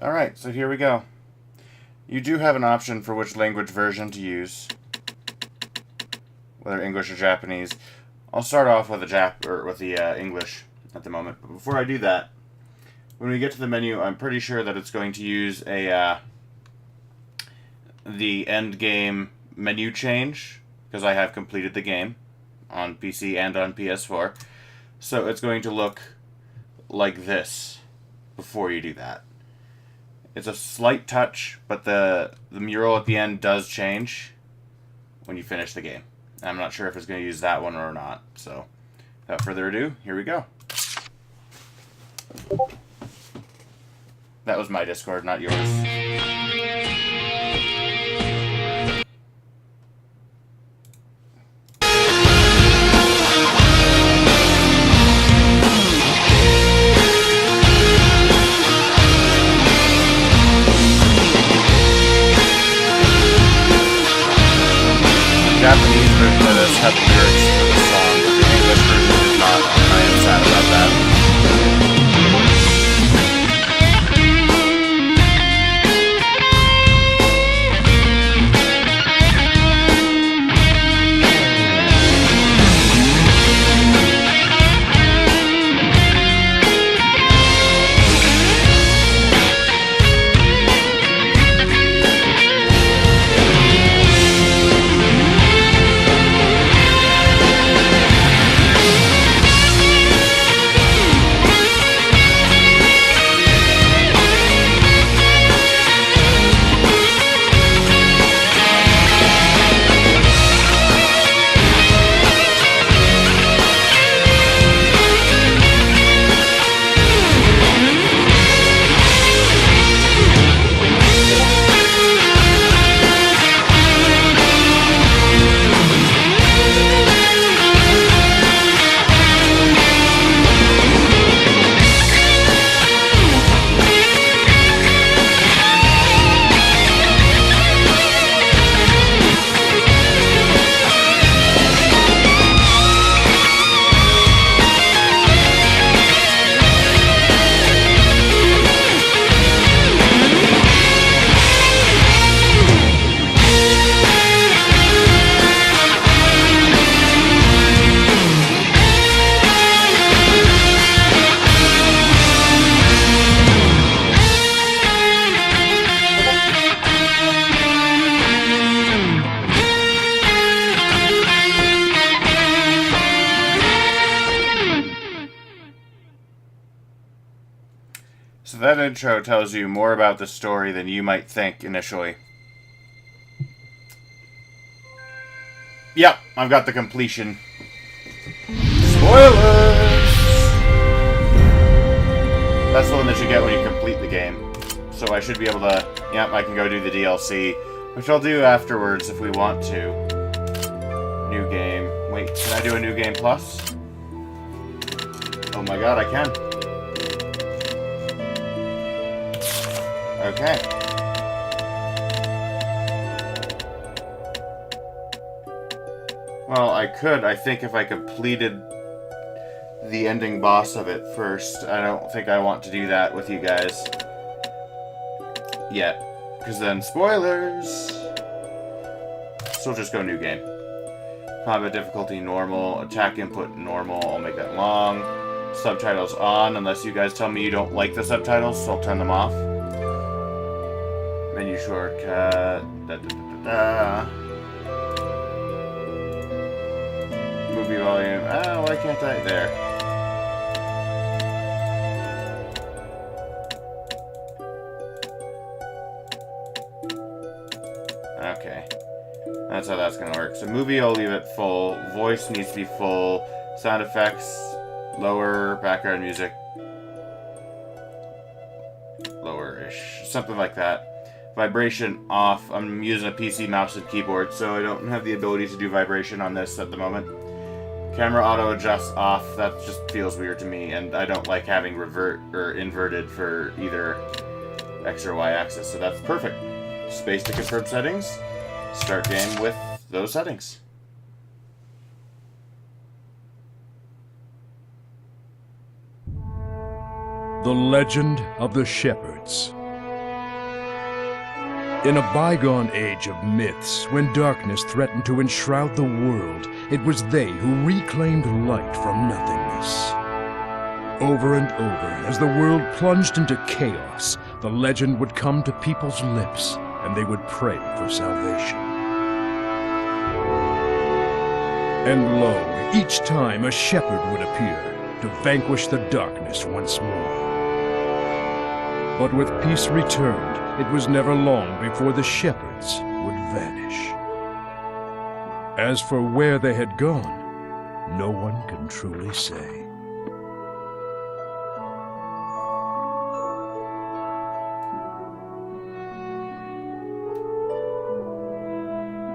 Alright, so here we go. You do have an option for which language version to use, whether English or Japanese. I'll start off with the English at the moment. But before I do that, when we get to the menu, I'm pretty sure that it's going to use the end game menu change, because I have completed the game on PC and on PS4. So it's going to look like this before you do that. It's a slight touch, but the mural at the end does change when you finish the game. I'm not sure if it's going to use that one or not. So, without further ado, here we go. That was my Discord, not yours. Japanese version of this had lyrics for the song, but the English version did not. I am sad about that. So that intro tells you more about the story than you might think initially. Yep, I've got the completion. Spoilers! That's the one that you get when you complete the game. So I should be able to... Yep, I can go do the DLC, which I'll do afterwards if we want to. New game. Wait, can I do a new game plus? Oh my god, I can. Okay. Well, I could, I think, if I completed the ending boss of it first. I don't think I want to do that with you guys yet. Because then, spoilers! So just go new game. Combat difficulty normal, attack input normal, I'll make that long. Subtitles on, unless you guys tell me you don't like the subtitles, so I'll turn them off. Menu shortcut. Movie volume. Ah, why can't I? There. Okay. That's how that's gonna work. So movie, I'll leave it full. Voice needs to be full. Sound effects, lower. Background music, lower-ish. Something like that. Vibration off. I'm using a PC mouse and keyboard, so I don't have the ability to do vibration on this at the moment. Camera auto adjust off. That just feels weird to me, and I don't like having revert or inverted for either X or Y axis, so that's perfect. Space to confirm settings. Start game with those settings. The Legend of the Shepherds. In a bygone age of myths, when darkness threatened to enshroud the world, it was they who reclaimed light from nothingness. Over and over, as the world plunged into chaos, the legend would come to people's lips, and they would pray for salvation. And lo, each time a shepherd would appear to vanquish the darkness once more. But with peace returned, it was never long before the shepherds would vanish. As for where they had gone, no one can truly say.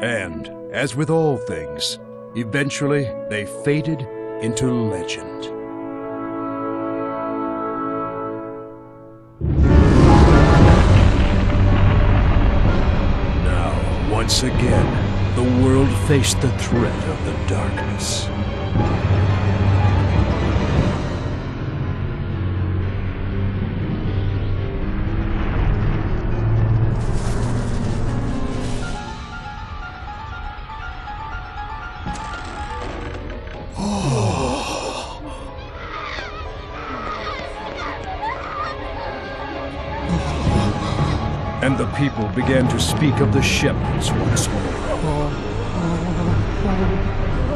And, as with all things, eventually they faded into legend. Now, once again, the world faced the threat of the darkness. And the people began to speak of the shepherds once more.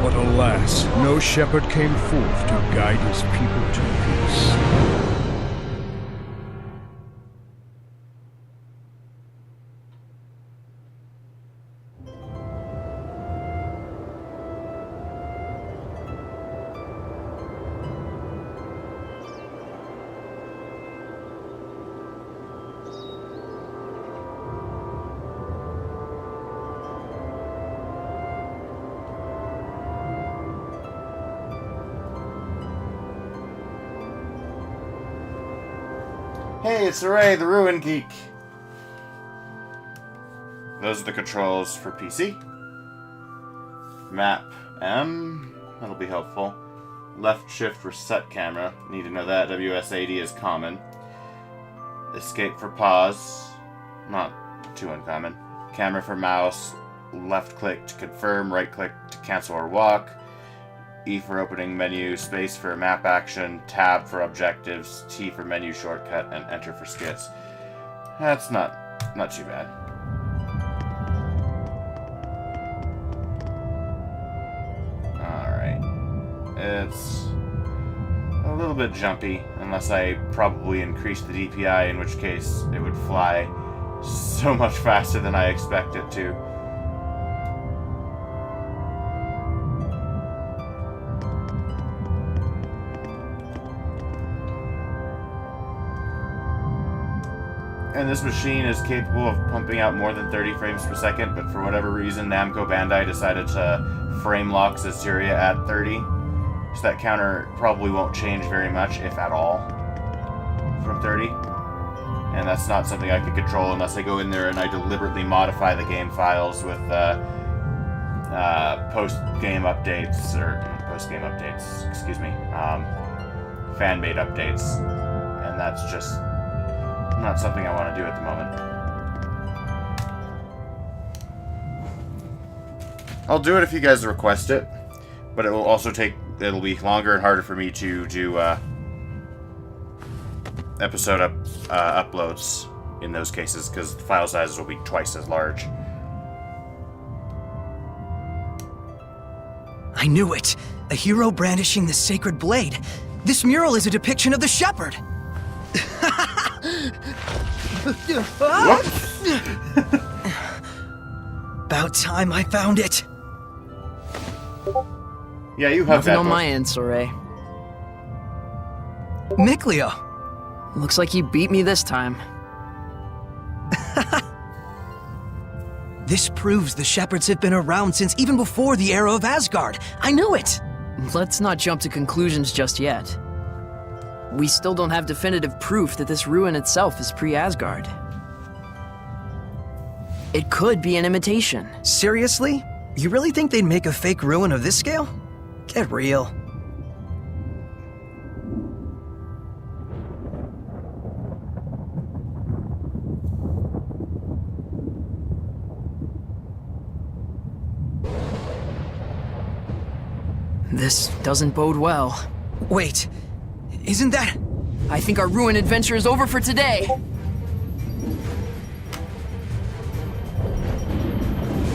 But alas, no shepherd came forth to guide his people to peace. Hey, it's Ray, the Ruin Geek. Those are the controls for PC. Map M, that'll be helpful. Left shift for set camera, need to know that. WS80 is common. Escape for pause, not too uncommon. Camera for mouse, left click to confirm, right click to cancel or walk. E for opening menu, space for map action, tab for objectives, T for menu shortcut, and enter for skits. That's not too bad. Alright. It's a little bit jumpy, unless I probably increased the DPI, in which case it would fly so much faster than I expect it to. And this machine is capable of pumping out more than 30 frames per second, but for whatever reason, Namco Bandai decided to frame lock Zestiria at 30. So that counter probably won't change very much, if at all, from 30. And that's not something I can control unless I go in there and I deliberately modify the game files with post-game updates, fan-made updates. And that's just not something I want to do at the moment. I'll do it if you guys request it, but it will also it'll be longer and harder for me to do episode uploads in those cases, because the file sizes will be twice as large. I knew it! A hero brandishing the sacred blade. This mural is a depiction of the shepherd. About time I found it. Yeah, you have Nothing that on book. my end, Soray. Mikleo. Looks like you beat me this time. This proves the shepherds have been around since even before the era of Asgard. I knew it. Let's not jump to conclusions just yet. We still don't have definitive proof that this ruin itself is pre-Asgard. It could be an imitation. Seriously? You really think they'd make a fake ruin of this scale? Get real. This doesn't bode well. Wait, isn't that... I think our ruin adventure is over for today.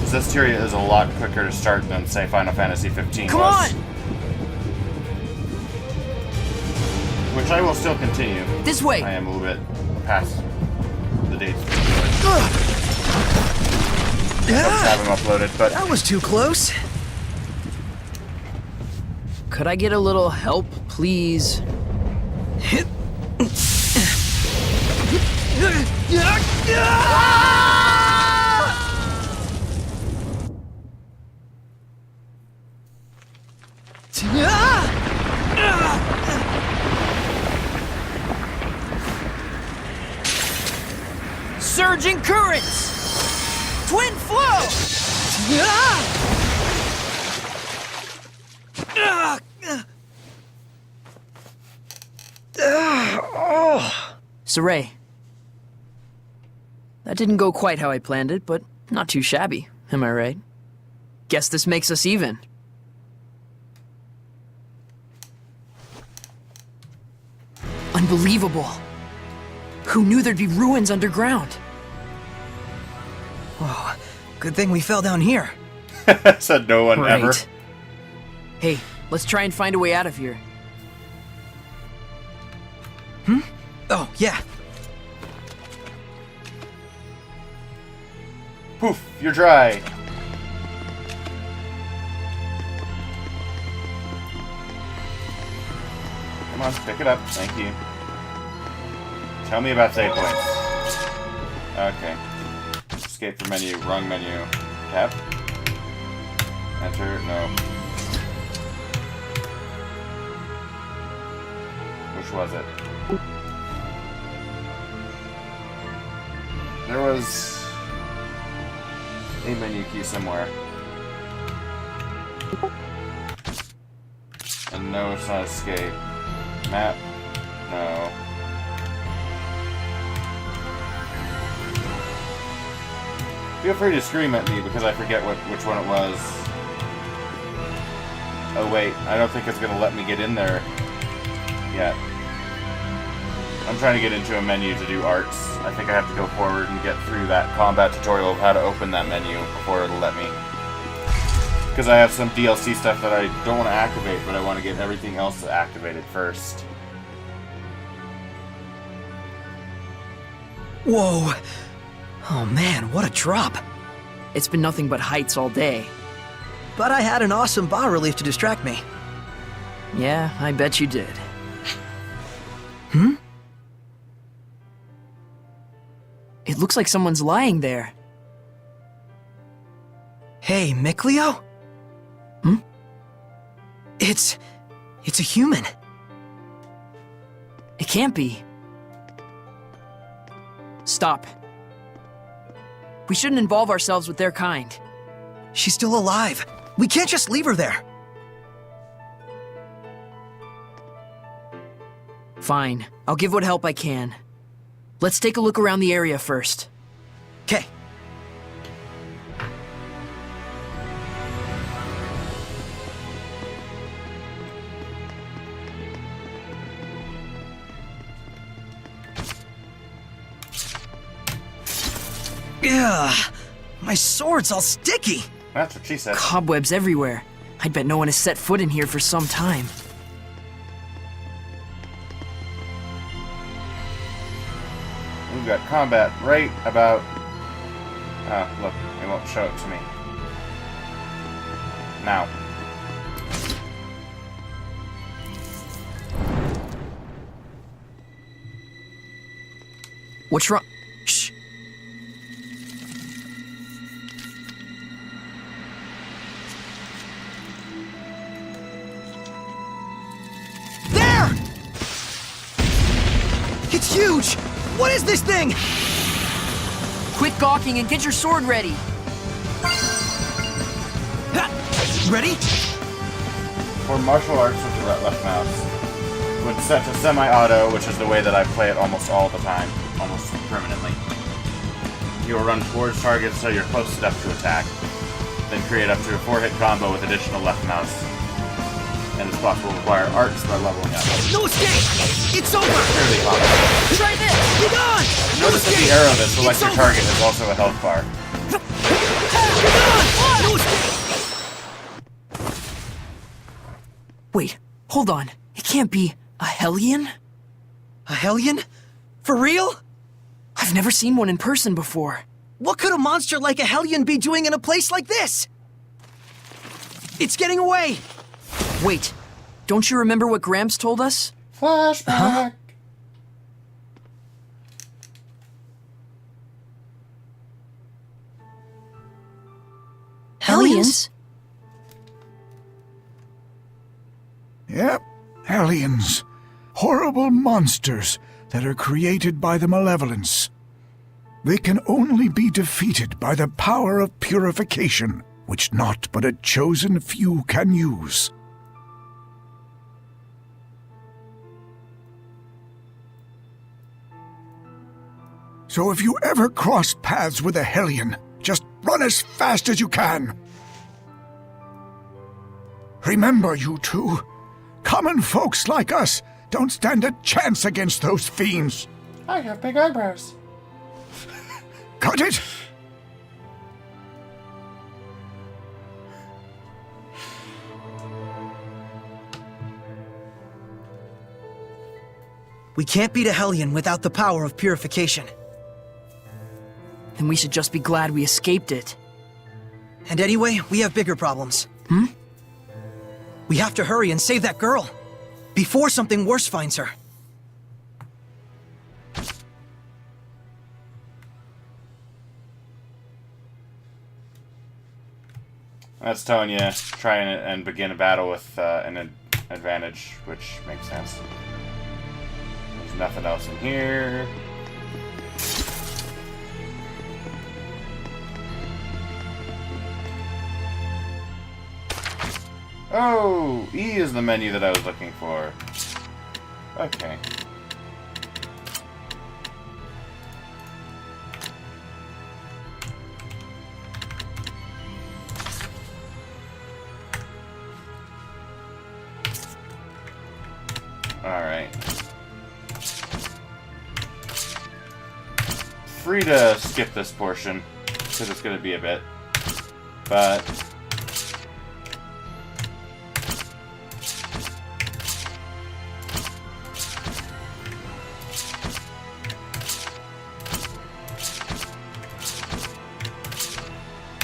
Zestiria is a lot quicker to start than, say, Final Fantasy 15 Come was. on! Which I will still continue. This way! I am a little bit past the dates. Have them uploaded, but That was too close. Could I get a little help, please? Surging currents! Twin flow! Saray. That didn't go quite how I planned it, but not too shabby, am I right? Guess this makes us even. Unbelievable. Who knew there'd be ruins underground? Oh, good thing we fell down here. said no one ever. Hey, let's try and find a way out of here. Oh, yeah. Poof, you're dry. Come on, pick it up. Thank you. Tell me about save points. Okay. Escape from menu. Wrong menu. Tab. Enter. No. Which was it? There was a menu key somewhere. And no, it's not escape. Map? No. Feel free to scream at me because I forget which one it was. Oh wait, I don't think it's gonna let me get in there yet. I'm trying to get into a menu to do arts. I think I have to go forward and get through that combat tutorial of how to open that menu before it'll let me. Because I have some DLC stuff that I don't want to activate, but I want to get everything else activated first. Whoa. Oh man, what a drop. It's been nothing but heights all day. But I had an awesome bas relief to distract me. Yeah, I bet you did. It looks like someone's lying there. Hey, Mikleo? It's a human. It can't be. Stop. We shouldn't involve ourselves with their kind. She's still alive. We can't just leave her there. Fine. I'll give what help I can. Let's take a look around the area first. Okay. Yeah, my sword's all sticky. That's what she said. Cobwebs everywhere. I'd bet no one has set foot in here for some time. We've got combat right about... Ah, look, it won't show it to me. Now. What's wrong? Shh. There! It's huge! What is this thing? Quit gawking and get your sword ready. Ha! Ready? For martial arts with the left mouse, would set to semi-auto, which is the way that I play it almost all the time, almost permanently. You will run towards targets so you're close enough to attack. Then create up to a 4-hit combo with additional left mouse. and it's possible to acquire arts by leveling up. No escape! It's over! Fairly common. Try this! Be gone! No Notice that escape! the arrow that selects It's your over! target is also a health bar. Be gone! No escape! Wait, hold on. It can't be a Hellion? A Hellion? For real? I've never seen one in person before. What could a monster like a Hellion be doing in a place like this? It's getting away! Wait, don't you remember what Gramps told us? Flashback! Hellions? Yep, Hellions. Horrible monsters that are created by the malevolence. They can only be defeated by the power of purification, which not but a chosen few can use. So if you ever cross paths with a Hellion, just run as fast as you can. Remember, you two, common folks like us don't stand a chance against those fiends. I have big eyebrows. Got it? We can't beat a Hellion without the power of purification. Then we should just be glad we escaped it. And anyway, we have bigger problems. We have to hurry and save that girl before something worse finds her. That's telling you, try and begin a battle with an advantage, which makes sense. There's nothing else in here. Oh, E is the menu that I was looking for. Okay. Alright. Free to skip this portion, because it's going to be a bit. But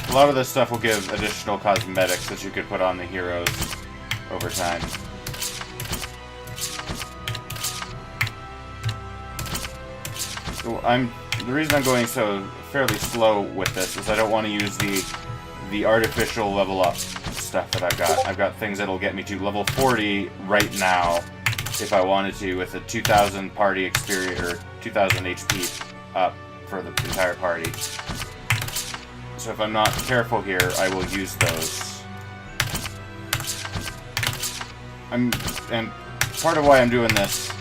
a lot of this stuff will give additional cosmetics that you could put on the heroes over time. So the reason I'm going so fairly slow with this is I don't want to use the artificial level up stuff that I've got. I've got things that'll get me to level 40 right now if I wanted to, with a 2,000 party experience or 2,000 HP up for the entire party. So if I'm not careful here, I will use those. And part of why I'm doing this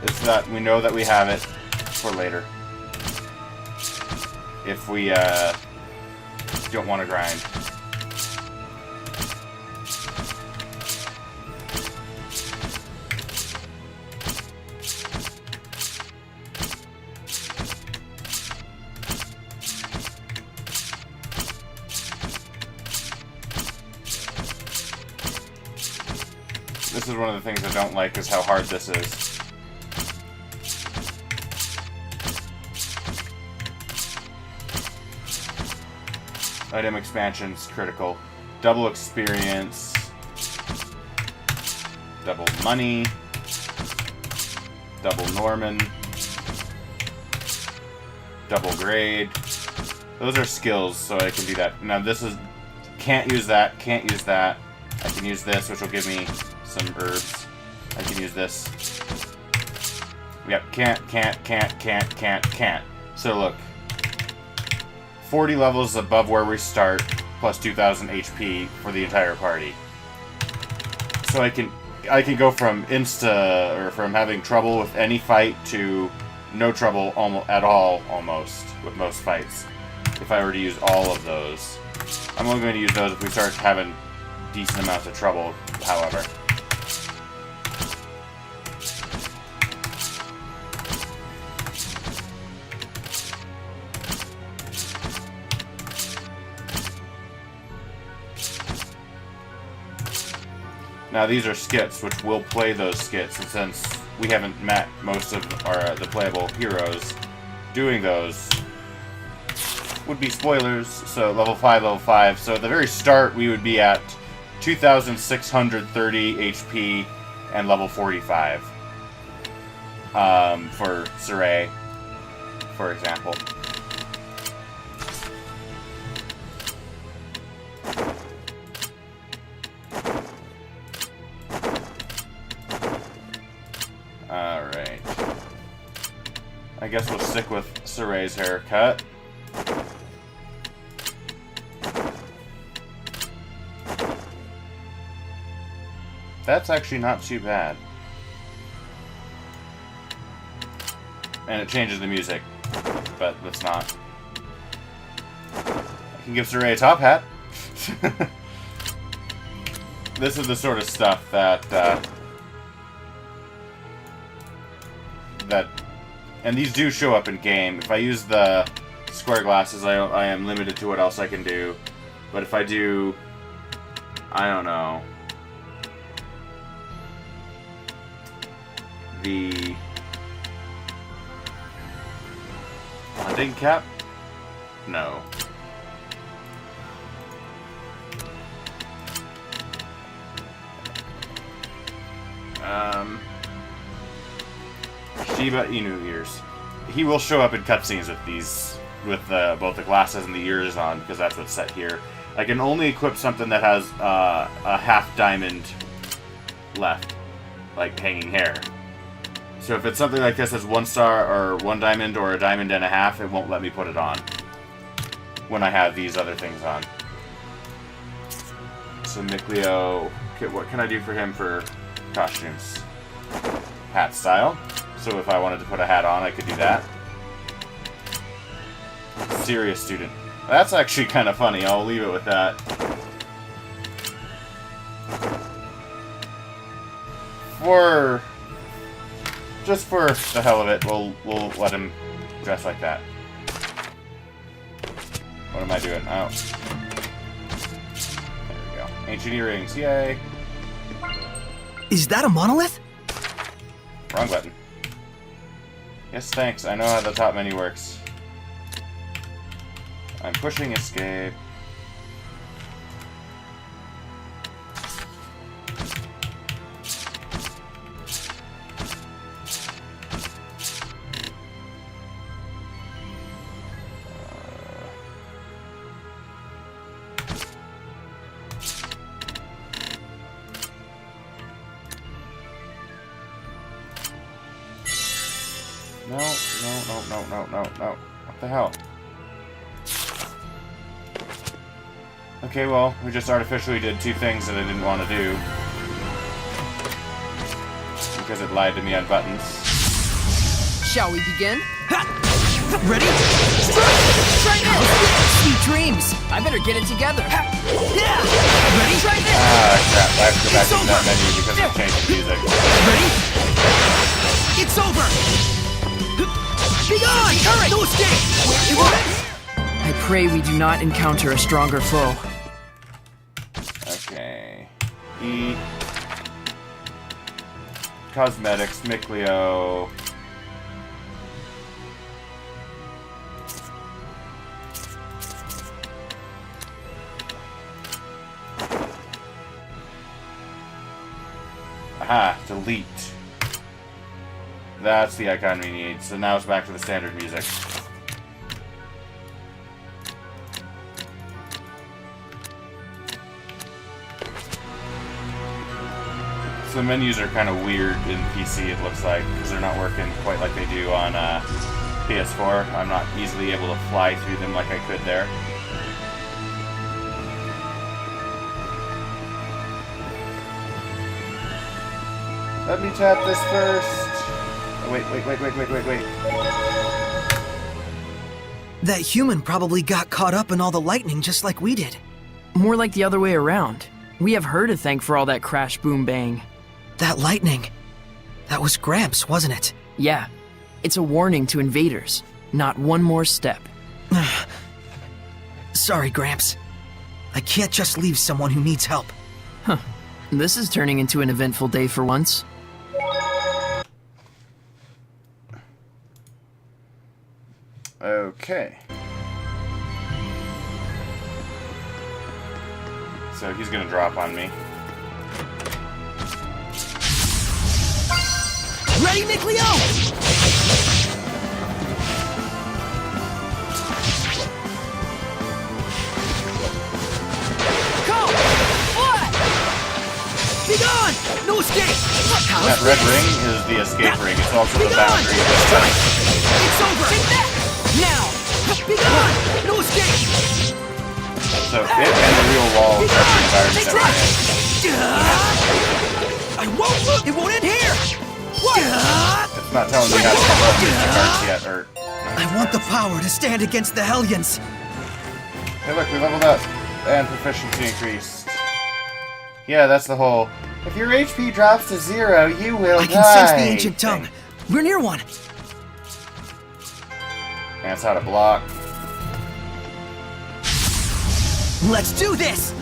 is that we know that we have it for later. If we don't want to grind. This is one of the things I don't like, is how hard this is. Item expansion's critical. Double experience. Double money. Double Norman. Double grade. Those are skills, so I can do that. Now this is... Can't use that, can't use that. I can use this, which will give me some herbs. I can use this. Yep, can't. So look. 40 levels above where we start, plus 2,000 HP for the entire party. So I can go from from having trouble with any fight to no trouble at all, almost, with most fights. If I were to use all of those. I'm only going to use those if we start having decent amounts of trouble, however. Now these are skits, which will play those skits, and since we haven't met most of the playable heroes doing those, would be spoilers. So level 5. So at the very start, we would be at 2,630 HP and level 45 for Saray, for example. Alright. I guess we'll stick with Saray's haircut. That's actually not too bad. And it changes the music, but let's not. I can give Saray a top hat. This is the sort of stuff that and these do show up in game. If I use the square glasses, I am limited to what else I can do. But if I do, I don't know, the hunting cap? No. Shiba Inu ears. He will show up in cutscenes with these, with both the glasses and the ears on, because that's what's set here. I can only equip something that has a half diamond left, like hanging hair. So if it's something like this as 1 star or 1 diamond or a diamond and a half, it won't let me put it on when I have these other things on. So Mikleo, okay, what can I do for him for costumes? Hat style. So if I wanted to put a hat on, I could do that. Serious student. That's actually kind of funny. I'll leave it with that. Just for the hell of it, we'll let him dress like that. What am I doing? Oh. There we go. Ancient earrings, yay! Is that a monolith? Wrong button. Yes, thanks. I know how the top menu works. I'm pushing escape. No. What the hell? Okay, well, we just artificially did 2 things that I didn't want to do. Because it lied to me on buttons. Shall we begin? Ready? Try this! Sweet dreams! I better get it together. Ready? Try this! Ah, crap. I have to go back to that menu because I changed the music. Ready? It's over! Be gone! Hurry! No escape! I pray we do not encounter a stronger foe. Okay. E. Cosmetics, Mikleo. Aha, delete. That's the icon we need. So now it's back to the standard music. So the menus are kind of weird in PC, it looks like, because they're not working quite like they do on PS4. I'm not easily able to fly through them like I could there. Let me tap this first. Oh, wait. That human probably got caught up in all the lightning just like we did. More like the other way around. We have her to thank for all that crash, boom, bang. That lightning. That was Gramps, wasn't it? Yeah. It's a warning to invaders. Not one more step. Sorry, Gramps. I can't just leave someone who needs help. This is turning into an eventful day for once. Okay. So he's gonna drop on me. Ready, Nickleo? Go! What? Be gone! No escape! That red ring is the escape ring. It's also the boundary. It's over! Take that! Now! Be gone! No escape! So it and the real wall is the environment that we're in. I won't look! It won't end here! What? It's not telling me how to control Mr. Arts yet, or... I want the power to stand against the Hellions! Hey look, we leveled up. And proficiency increased. Yeah, that's the whole... If your HP drops to 0, you will die. I can sense the ancient tongue. We're near one. And it's how to block. Let's do this!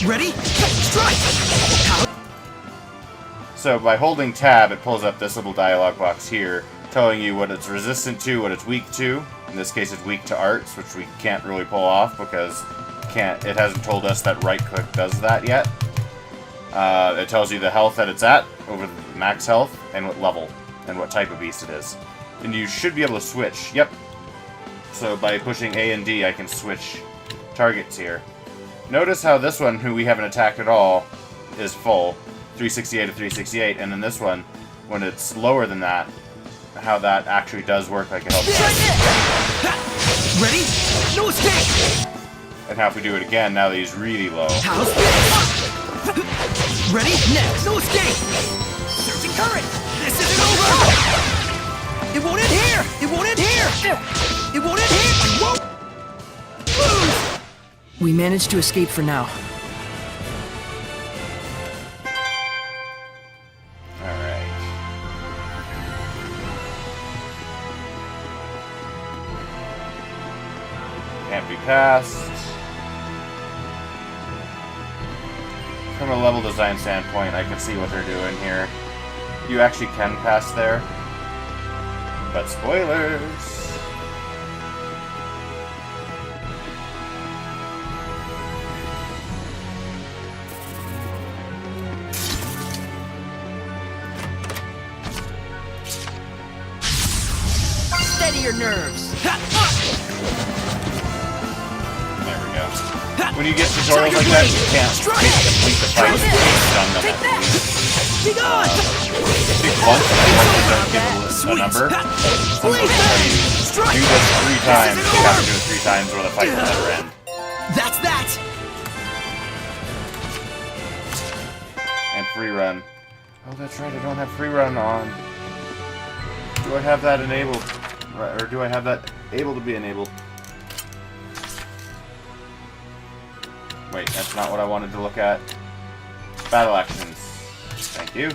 Ready? Strike! So by holding tab, it pulls up this little dialog box here, telling you what it's resistant to, what it's weak to. In this case, it's weak to arts, which we can't really pull off because it hasn't told us that right click does that yet. It tells you the health that it's at, over the max health, and what level, and what type of beast it is. And you should be able to switch. Yep. So by pushing A and D, I can switch targets here. Notice how this one, who we haven't attacked at all, is full. 368 to 368, and then this one, when it's lower than that, how that actually does work like it helps. Ready? No escape! And how if we do it again, now that he's really low. How's this? Ready? Next! No escape! Surging current! This isn't over! It won't end here! It won't end here! It won't end here! I won't lose! We managed to escape for now. Can't be passed. From a level design standpoint, I can see what they're doing here. You actually can pass there. But spoilers! Steady your nerves. There we go. When you get tutorials like that, you can't complete the fight based on them at least. Be gone! I think once don't give a number. Sometimes tell you do this 3 times, you have to do it 3 times or the fight will never end. That's that! And free run. Oh, that's right, I don't have free run on. Do I have that enabled? Or do I have that able to be enabled? Wait, that's not what I wanted to look at. Battle actions. Thank you.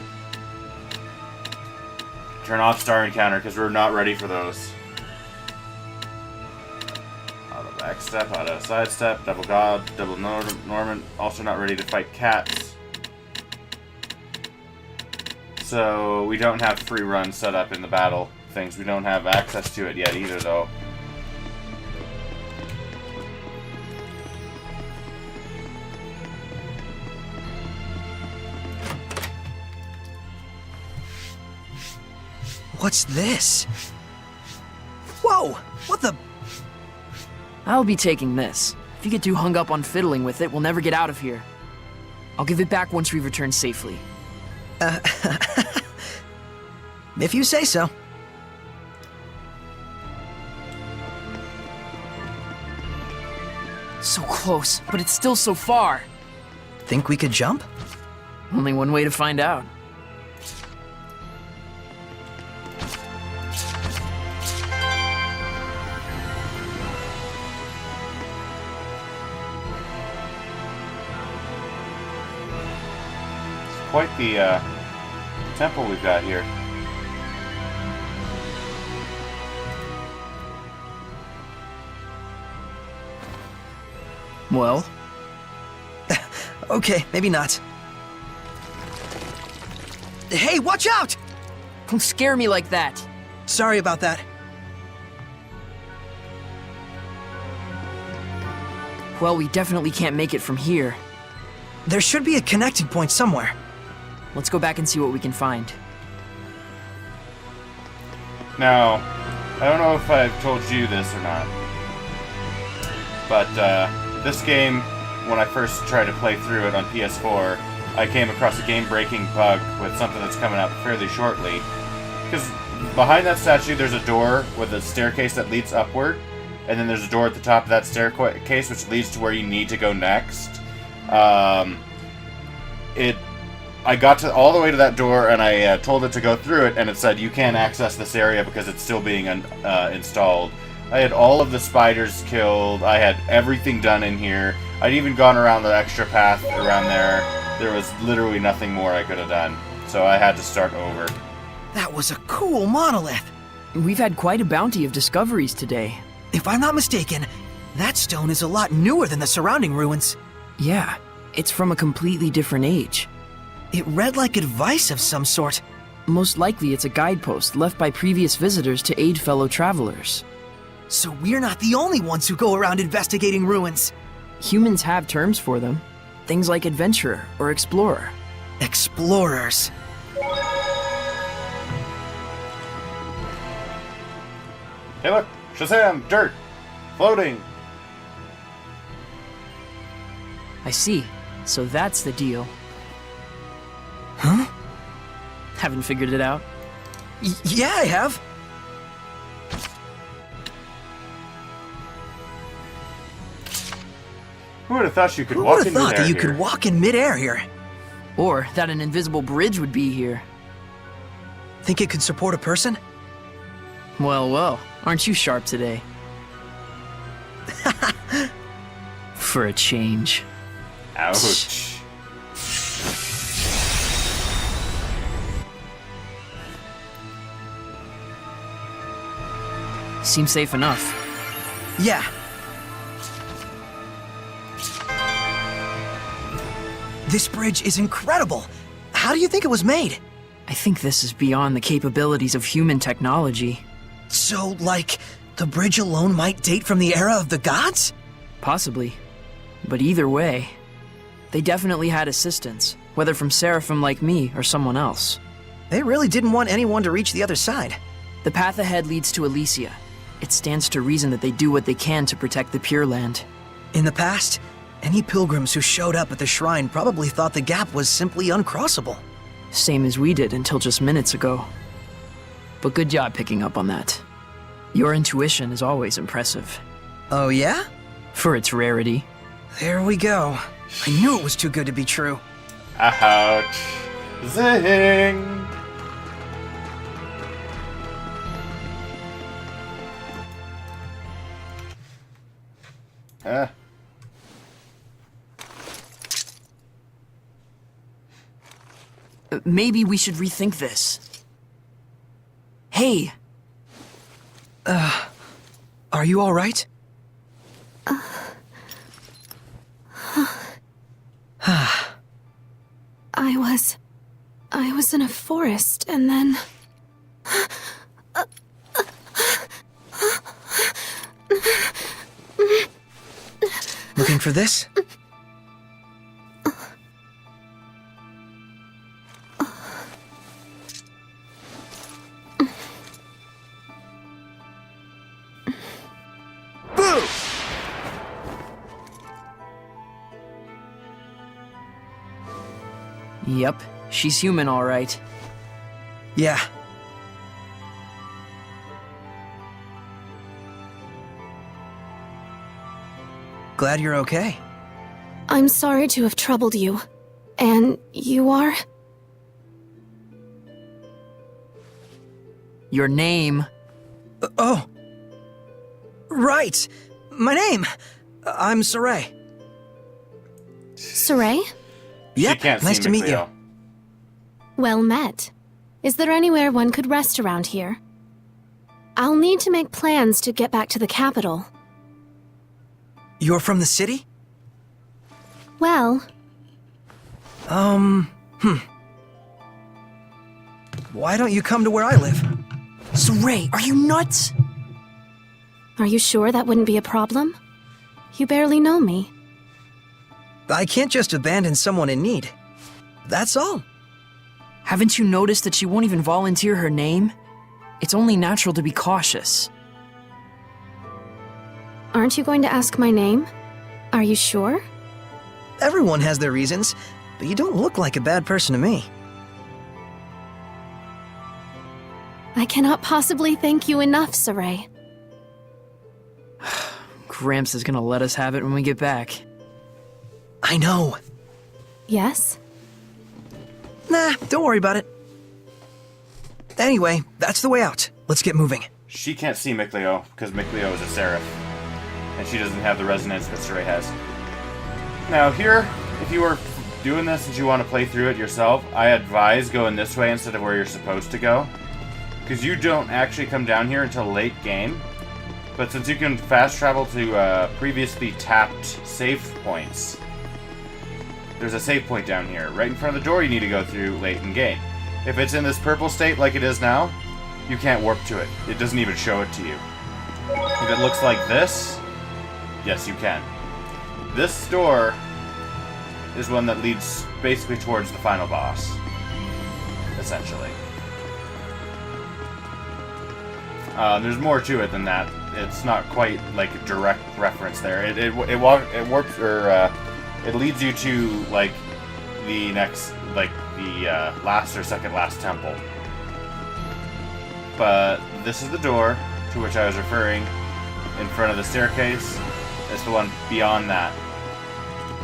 Turn off star encounter, because we're not ready for those. Auto backstep, auto sidestep, double god, double Norman. Also not ready to fight cats. So we don't have free run set up in the battle things. We don't have access to it yet either, though. What's this? Whoa! What the? I'll be taking this. If you get too hung up on fiddling with it, we'll never get out of here. I'll give it back once we return safely. If you say so. So close, but it's still so far. Think we could jump? Only one way to find out. Quite the temple we've got here. Well? Okay, maybe not. Hey, watch out! Don't scare me like that. Sorry about that. Well, we definitely can't make it from here. There should be a connecting point somewhere. Let's go back and see what we can find. Now, I don't know if I've told you this or not, but this game, when I first tried to play through it on PS4, I came across a game-breaking bug with something that's coming up fairly shortly. Because behind that statue, there's a door with a staircase that leads upward, and then there's a door at the top of that staircase which leads to where you need to go next. I got all the way to that door, and I told it to go through it, and it said, you can't access this area because it's still being installed. I had all of the spiders killed, I had everything done in here, I'd even gone around the extra path around there. There was literally nothing more I could have done, so I had to start over. That was a cool monolith. We've had quite a bounty of discoveries today. If I'm not mistaken, that stone is a lot newer than the surrounding ruins. Yeah, it's from a completely different age. It read like advice of some sort. Most likely it's a guidepost left by previous visitors to aid fellow travelers. So we're not the only ones who go around investigating ruins. Humans have terms for them. Things like adventurer or explorer. Explorers. Hey look! Shazam! Dirt! Floating! I see. So that's the deal. Huh? Haven't figured it out. Yeah, I have. Who would have thought you could Who walk would in have thought midair that you here? could walk in midair here? Or that an invisible bridge would be here. Think it could support a person? Well, well, aren't you sharp today? For a change. Ouch. Seems safe enough. Yeah. This bridge is incredible. How do you think it was made? I think this is beyond the capabilities of human technology. So, like, the bridge alone might date from the era of the gods? Possibly. But either way, they definitely had assistance, whether from seraphim like me or someone else. They really didn't want anyone to reach the other side. The path ahead leads to Elysia. It stands to reason that they do what they can to protect the Pure Land. In the past, any pilgrims who showed up at the shrine probably thought the gap was simply uncrossable. Same as we did until just minutes ago. But good job picking up on that. Your intuition is always impressive. Oh yeah? For its rarity. There we go. I knew it was too good to be true. Ouch. Zing! Maybe we should rethink this. Hey! Are you alright? I was in a forest, and then... Looking for this? Boo! Yep, she's human all right. Yeah. Glad you're okay. I'm sorry to have troubled you. And you are? Your name? Oh. Right. My name. I'm Saray. Saray? Yep, She can't nice see to meet you. McLeo. Well met. Is there anywhere one could rest around here? I'll need to make plans to get back to the capital. You're from the city? Well, why don't you come to where I live? Saray, are you nuts? Are you sure that wouldn't be a problem? You barely know me. I can't just abandon someone in need. That's all. Haven't you noticed that she won't even volunteer her name? It's only natural to be cautious. Aren't you going to ask my name? Are you sure? Everyone has their reasons, but you don't look like a bad person to me. I cannot possibly thank you enough, Saray. Gramps is gonna let us have it when we get back. I know. Yes? Nah, don't worry about it. Anyway, that's the way out. Let's get moving. She can't see Mikleo, because Mikleo is a seraph. And she doesn't have the resonance that Saray has. Now here, if you were doing this and you want to play through it yourself, I advise going this way instead of where you're supposed to go. Because you don't actually come down here until late game. But since you can fast travel to previously tapped save points, there's a save point down here, right in front of the door you need to go through late in game. If it's in this purple state like it is now, you can't warp to it. It doesn't even show it to you. If it looks like this, yes you can. This door is one that leads basically towards the final boss, essentially. There's more to it than that. It's not quite like a direct reference there. It warps, or it leads you to like the next, like the last or second last temple. But this is the door to which I was referring in front of the staircase. It's the one beyond that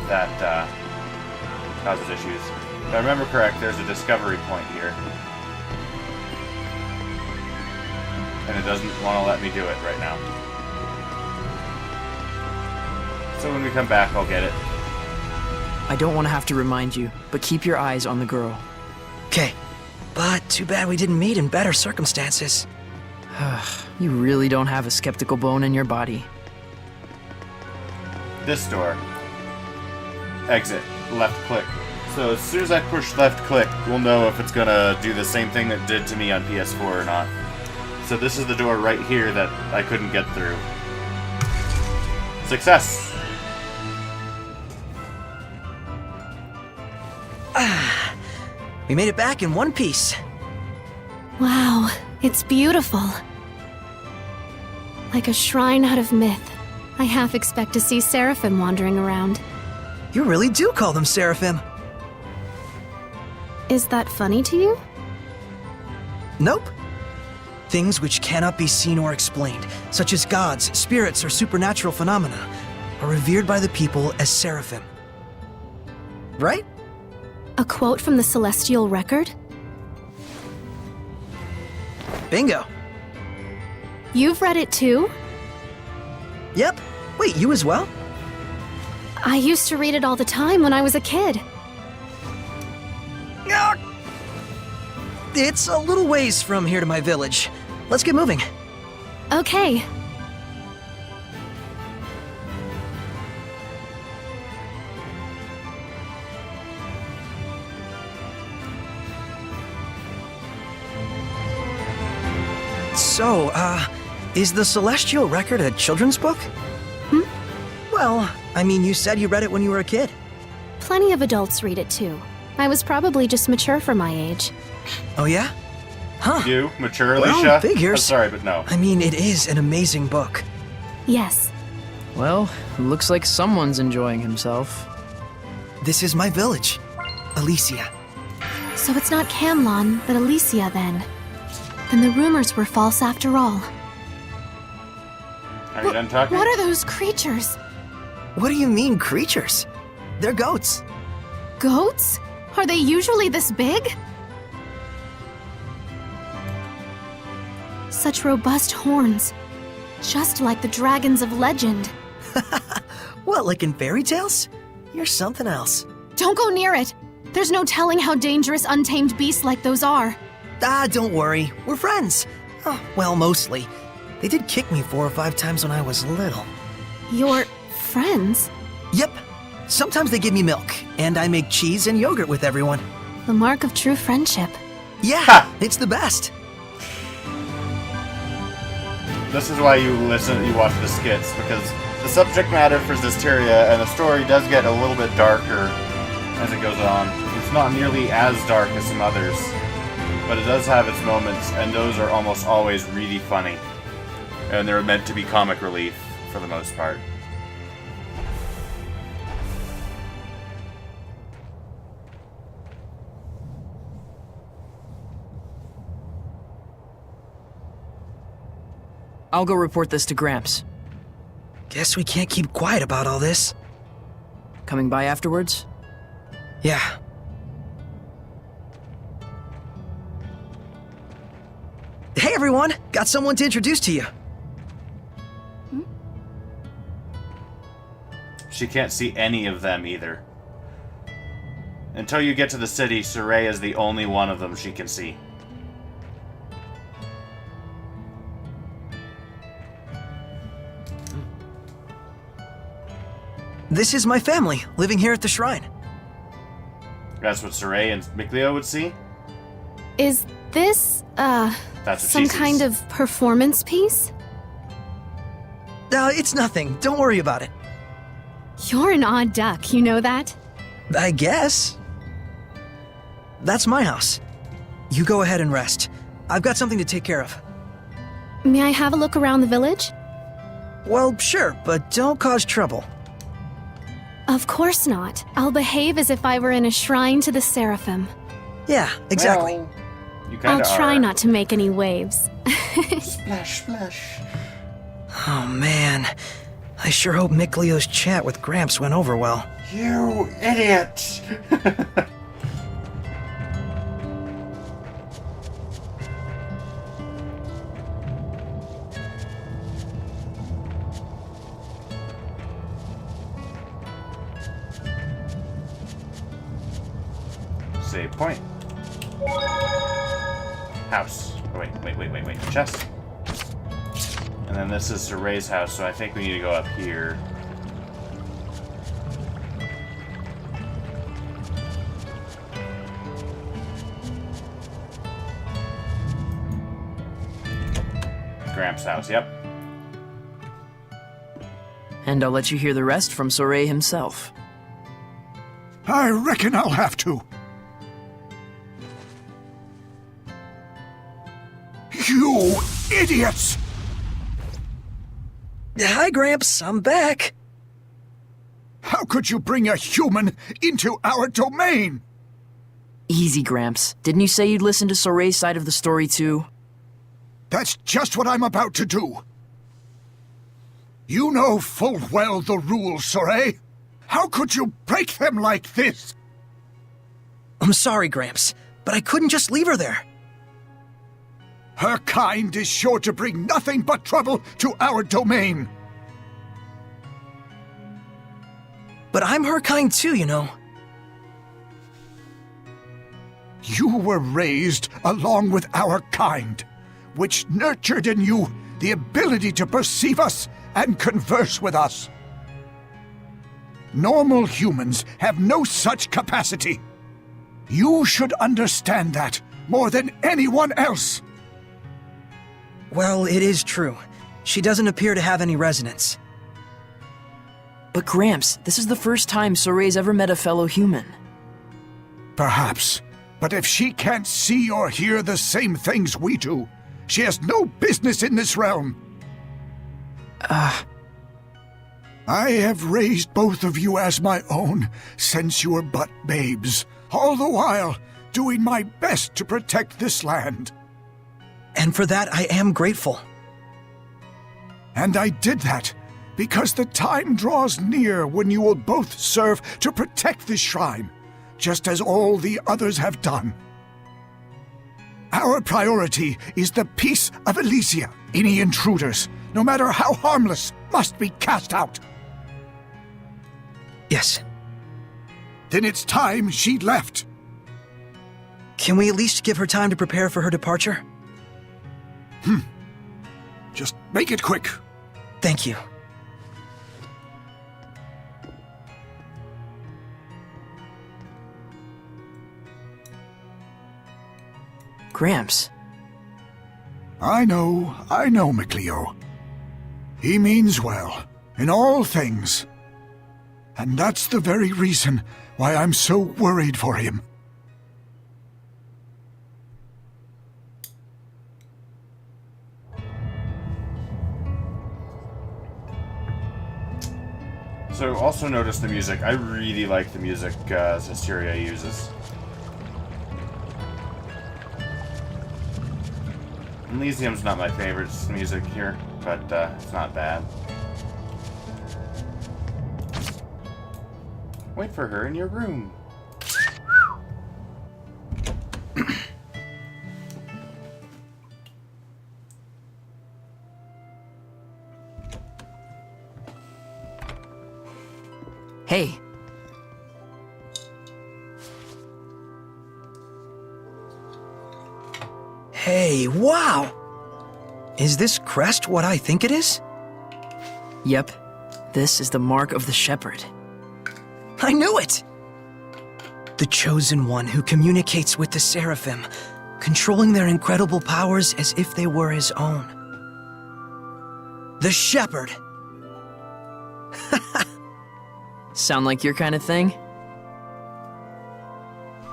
that causes issues. If I remember correct, there's a discovery point here. And it doesn't want to let me do it right now. So when we come back, I'll get it. I don't want to have to remind you, but keep your eyes on the girl. Okay, but too bad we didn't meet in better circumstances. You really don't have a skeptical bone in your body. This door. Exit. Left click. So as soon as I push left click, we'll know if it's gonna do the same thing that did to me on PS4 or not. So this is the door right here that I couldn't get through. Success! We made it back in one piece. Wow, it's beautiful. Like a shrine out of myth. I half expect to see Seraphim wandering around. You really do call them Seraphim. Is that funny to you? Nope. Things which cannot be seen or explained, such as gods, spirits, or supernatural phenomena, are revered by the people as Seraphim. Right? A quote from the Celestial Record? Bingo. You've read it too? Yep. Wait, you as well? I used to read it all the time when I was a kid. Ah! It's a little ways from here to my village. Let's get moving. Okay. So, is the Celestial Record a children's book? Well, I mean, you said you read it when you were a kid. Plenty of adults read it too. I was probably just mature for my age. Oh yeah? Huh. You, mature Well, Alicia? figures. I'm sorry, but no. I mean, it is an amazing book. Yes. Well, looks like someone's enjoying himself. This is my village, Alicia. So it's not Camlon, but Alicia then. Then the rumors were false after all. Are you done talking? What are those creatures? What do you mean, creatures? They're goats. Goats? Are they usually this big? Such robust horns. Just like the dragons of legend. What, like in fairy tales? You're something else. Don't go near it! There's no telling how dangerous untamed beasts like those are. Ah, don't worry. We're friends. Oh, well, mostly. They did kick me 4 or 5 times when I was little. You're friends? Yep. Sometimes they give me milk, and I make cheese and yogurt with everyone. The mark of true friendship. Yeah, it's the best. This is why you watch the skits, because the subject matter for Zestiria and the story does get a little bit darker as it goes on. It's not nearly as dark as some others, but it does have its moments, and those are almost always really funny. And they're meant to be comic relief, for the most part. I'll go report this to Gramps. Guess we can't keep quiet about all this. Coming by afterwards? Yeah. Hey everyone! Got someone to introduce to you. She can't see any of them either. Until you get to the city, Saray is the only one of them she can see. This is my family, living here at the shrine. That's what Saray and Mikleo would see? Is this, That's what some she sees. kind of performance piece? It's nothing. Don't worry about it. You're an odd duck, you know that? I guess. That's my house. You go ahead and rest. I've got something to take care of. May I have a look around the village? Well, sure, but don't cause trouble. Of course not. I'll behave as if I were in a shrine to the Seraphim. Yeah, exactly. Well, you I'll kinda try are. not to make any waves. Splash, splash. Oh man, I sure hope Mikleo's chat with Gramps went over well. You idiot! Save point. House. Oh, wait. Chest. And then this is Saray's house, so I think we need to go up here. Gramps' house, yep. And I'll let you hear the rest from Soray himself. I reckon I'll have to. You idiots! Hi, Gramps. I'm back. How could you bring a human into our domain? Easy, Gramps. Didn't you say you'd listen to Soray's side of the story too? That's just what I'm about to do. You know full well the rules, Soray. How could you break them like this? I'm sorry, Gramps, but I couldn't just leave her there. Her kind is sure to bring nothing but trouble to our domain. But I'm her kind too, you know. You were raised along with our kind, which nurtured in you the ability to perceive us and converse with us. Normal humans have no such capacity. You should understand that more than anyone else. Well, it is true. She doesn't appear to have any resonance. But Gramps, this is the first time Soray's ever met a fellow human. Perhaps, but if she can't see or hear the same things we do, she has no business in this realm. I have raised both of you as my own since you were but babes, all the while doing my best to protect this land. And for that, I am grateful. And I did that because the time draws near when you will both serve to protect this shrine, just as all the others have done. Our priority is the peace of Elysia. Any intruders, no matter how harmless, must be cast out. Yes. Then it's time she left. Can we at least give her time to prepare for her departure? Just make it quick. Thank you. Gramps. I know, Micleo. He means well, in all things. And that's the very reason why I'm so worried for him. So also notice the music. I really like the music Zestiria uses. Elysium's not my favorite music here, but it's not bad. Wait for her in your room. Hey. Hey, wow! Is this crest what I think it is? Yep. This is the mark of the Shepherd. I knew it! The Chosen One who communicates with the Seraphim, controlling their incredible powers as if they were his own. The Shepherd! Sound like your kind of thing?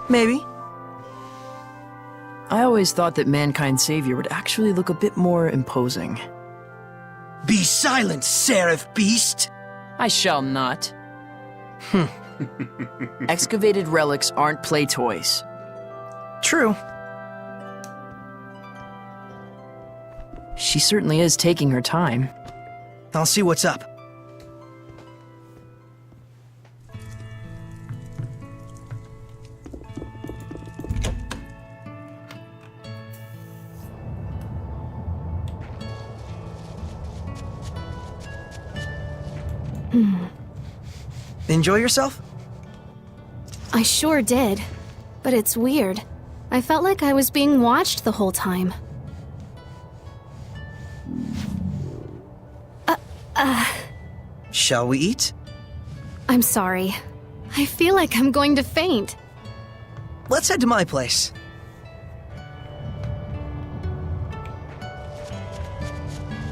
Maybe. I always thought that Mankind's savior would actually look a bit more imposing. Be silent, Seraph Beast! I shall not. Excavated relics aren't play toys. True. She certainly is taking her time. I'll see what's up. Enjoy yourself? I sure did. But it's weird. I felt like I was being watched the whole time. Shall we eat? I'm sorry. I feel like I'm going to faint. Let's head to my place.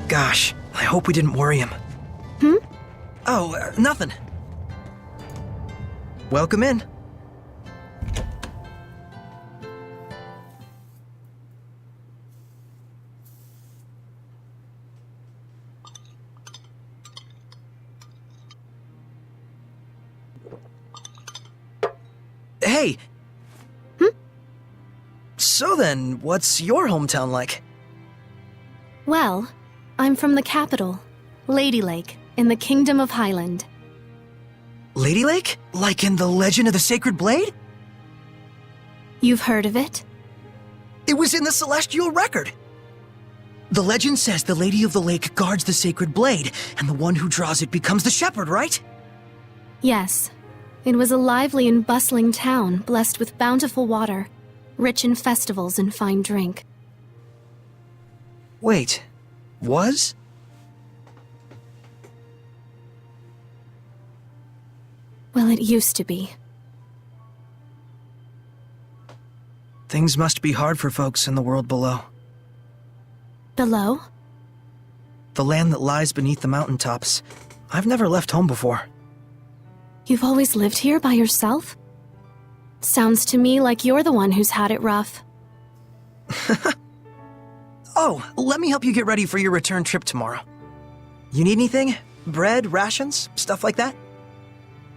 Gosh, I hope we didn't worry him. Oh, nothing. Welcome in. Hey! So then, what's your hometown like? Well, I'm from the capital, Lady Lake, in the Kingdom of Highland. Lady Lake? Like in the Legend of the Sacred Blade? You've heard of it? It was in the Celestial Record. The legend says the Lady of the Lake guards the Sacred Blade, and the one who draws it becomes the Shepherd, right? Yes. It was a lively and bustling town, blessed with bountiful water, rich in festivals and fine drink. Wait, was? Well, it used to be. Things must be hard for folks in the world below. Below? The land that lies beneath the mountaintops. I've never left home before. You've always lived here by yourself? Sounds to me like you're the one who's had it rough. Oh, let me help you get ready for your return trip tomorrow. You need anything? Bread, rations, stuff like that?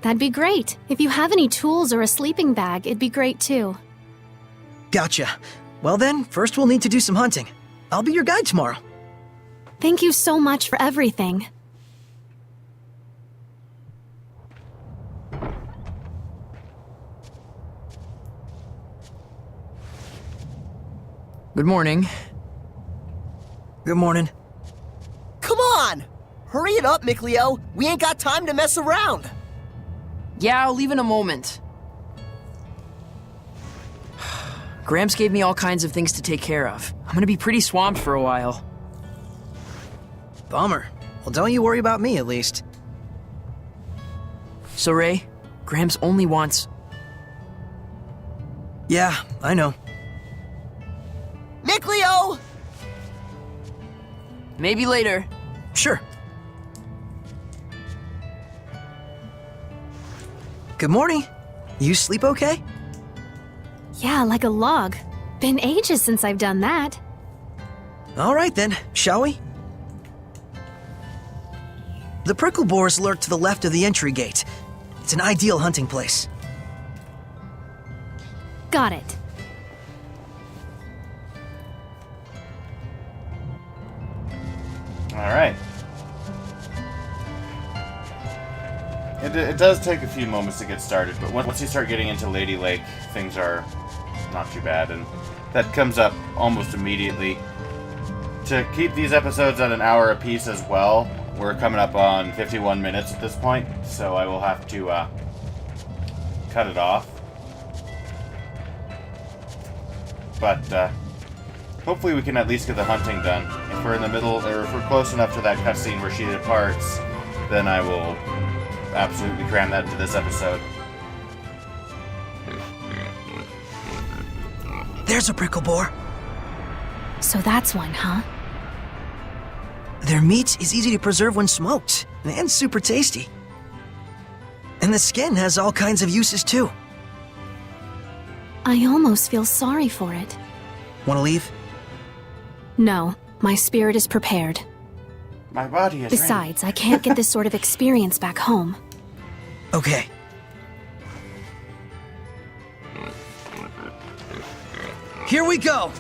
That'd be great. If you have any tools or a sleeping bag, it'd be great too. Gotcha. Well then, first we'll need to do some hunting. I'll be your guide tomorrow. Thank you so much for everything. Good morning. Good morning. Come on! Hurry it up, Micleo. We ain't got time to mess around. Yeah, I'll leave in a moment. Gramps gave me all kinds of things to take care of. I'm gonna be pretty swamped for a while. Bummer. Well, don't you worry about me, at least. So, Ray, Gramps only wants... Yeah, I know. Maybe later. Sure. Good morning. You sleep okay? Yeah, like a log. Been ages since I've done that. All right then, shall we? The prickle boars lurk to the left of the entry gate. It's an ideal hunting place. Got it. Alright. It does take a few moments to get started, but once you start getting into Lady Lake, things are not too bad, and that comes up almost immediately. To keep these episodes at an hour apiece as well, we're coming up on 51 minutes at this point, so I will have to cut it off. But hopefully we can at least get the hunting done. If we're in the middle, or if we're close enough to that cutscene where she departs, then I will absolutely cram that into this episode. There's a prickle boar. So that's one, huh? Their meat is easy to preserve when smoked, and super tasty. And the skin has all kinds of uses too. I almost feel sorry for it. Want to leave? No, my spirit is prepared. My body is Besides, I can't get this sort of experience back home. Okay. Here we go!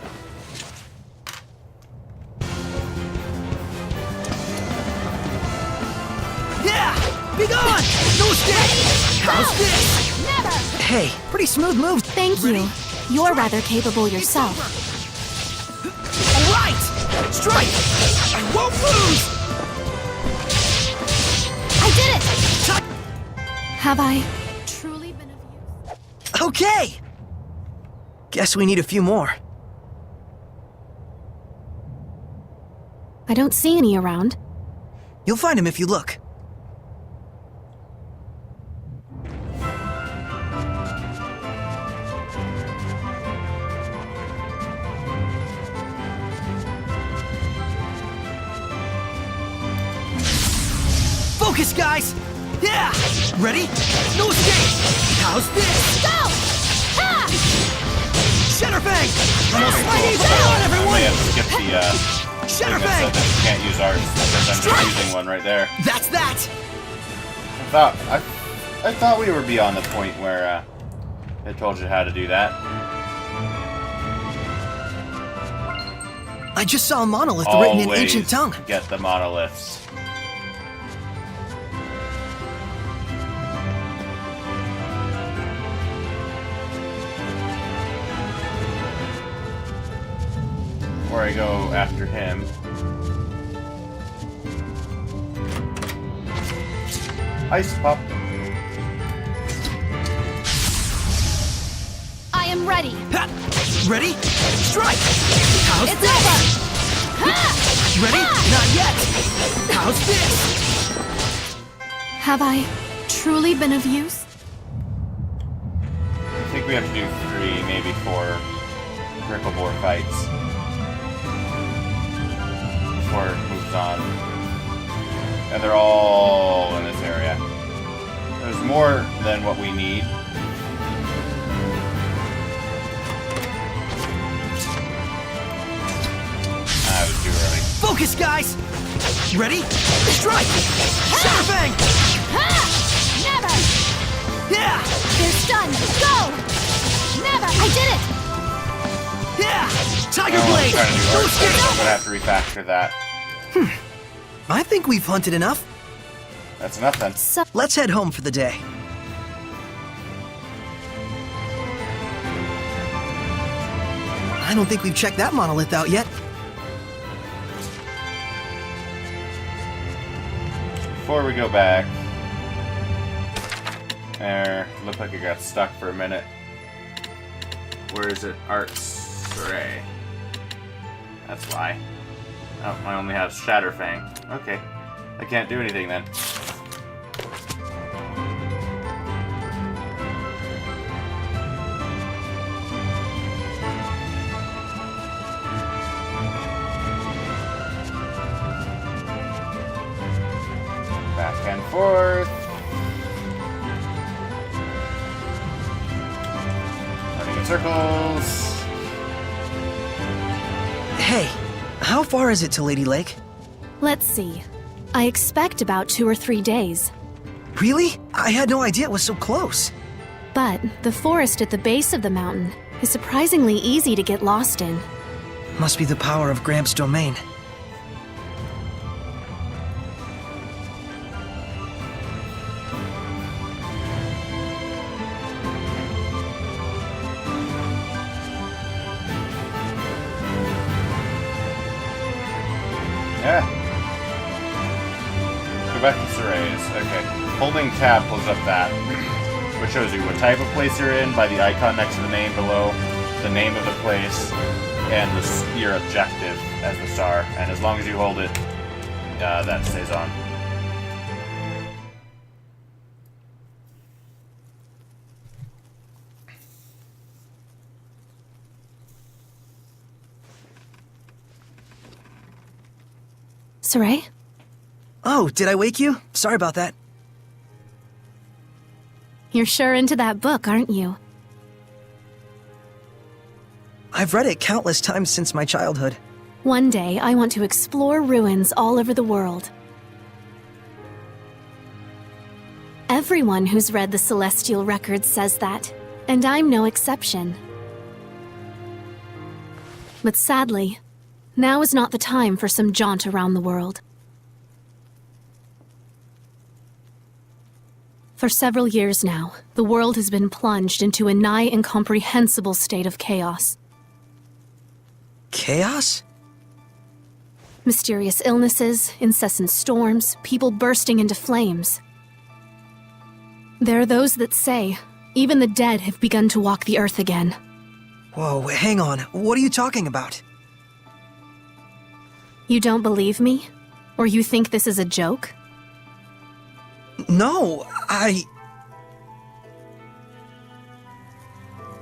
Yeah! Be gone! No stay! How's this? Never! Hey, pretty smooth move. Thank you. You're rather capable yourself. All right! Strike! I won't lose! I did it! Have I truly been of use? Okay! Guess we need a few more. I don't see any around. You'll find him if you look. Focus, guys! Yeah! Ready? No escape! How's this? Go! Ha! Shatterfang! Almost Alright, cool. Come on, I everyone! may have skipped the thing that said Shatterfang! that you can't use arts, because I'm just using one right there. That's that! I thought we were beyond the point where it told you how to do that. I just saw a monolith written in ancient tongue. Get the monoliths. Before I go after him. Ice pop. I am ready. Ha! Ready? Strike! How's It's this? over! Ha! Ready? Not yet! How's this? Have I truly been of use? I think we have to do 3, maybe 4 Gricklebore fights before it moves on. And they're all in this area. There's more than what we need. I was too early. Focus, guys! Ready? Strike! Shatterfang! Ha! Never! Yeah! They're stunned. Go! Never! I did it! Yeah! I Tiger don't want to Blade! try to do No art, so I'm escape! gonna have to refactor that. I think we've hunted enough. That's enough then. So Let's head home for the day. I don't think we've checked that monolith out yet. Before we go back, there, looked like it got stuck for a minute. Where is it? Arts Array. That's why. Oh, I only have Shatterfang. Okay. I can't do anything then. Back and forth. Running in circles. Hey, how far is it to Lady Lake? Let's see. I expect about 2 or 3 days. Really? I had no idea it was so close. But the forest at the base of the mountain is surprisingly easy to get lost in. Must be the power of Gramps' domain. Yeah. Go back to Soray's. Okay. Holding tab pulls up that, which shows you what type of place you're in by the icon next to the name below, the name of the place, and your objective as the star. And as long as you hold it, that stays on. Saray? Oh, did I wake you? Sorry about that. You're sure into that book, aren't you? I've read it countless times since my childhood. One day, I want to explore ruins all over the world. Everyone who's read the Celestial Records says that, and I'm no exception. But sadly, now is not the time for some jaunt around the world. For several years now, the world has been plunged into a nigh incomprehensible state of chaos. Chaos? Mysterious illnesses, incessant storms, people bursting into flames. There are those that say, even the dead have begun to walk the earth again. Whoa, hang on. What are you talking about? You don't believe me? Or you think this is a joke? No,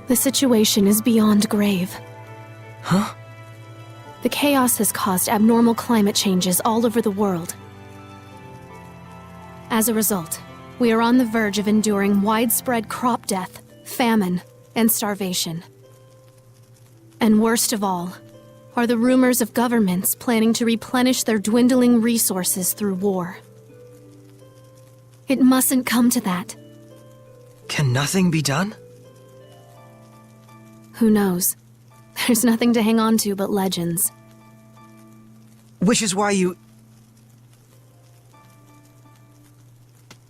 The situation is beyond grave. Huh? The chaos has caused abnormal climate changes all over the world. As a result, we are on the verge of enduring widespread crop death, famine, and starvation. And worst of all, are the rumors of governments planning to replenish their dwindling resources through war. It mustn't come to that. Can nothing be done? Who knows? There's nothing to hang on to but legends. Which is why you...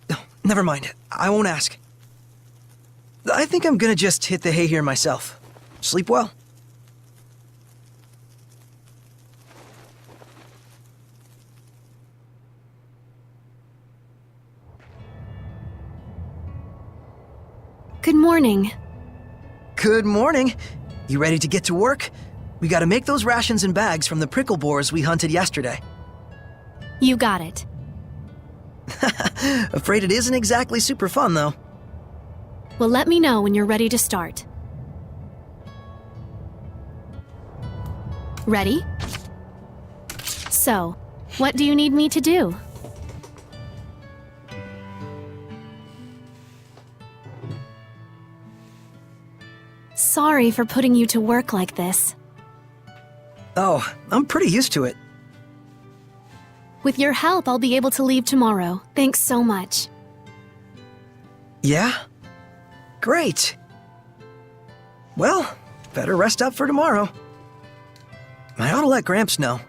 No, never mind. I won't ask. I think I'm gonna just hit the hay here myself. Sleep well. Good morning. Good morning. You ready to get to work? We gotta make those rations and bags from the prickle boars we hunted yesterday. You got it. Afraid it isn't exactly super fun, though. Well, let me know when you're ready to start. Ready? So, what do you need me to do? Sorry for putting you to work like this. Oh, I'm pretty used to it. With your help, I'll be able to leave tomorrow. Thanks so much. Yeah? Great. Well, better rest up for tomorrow. I ought to let Gramps know.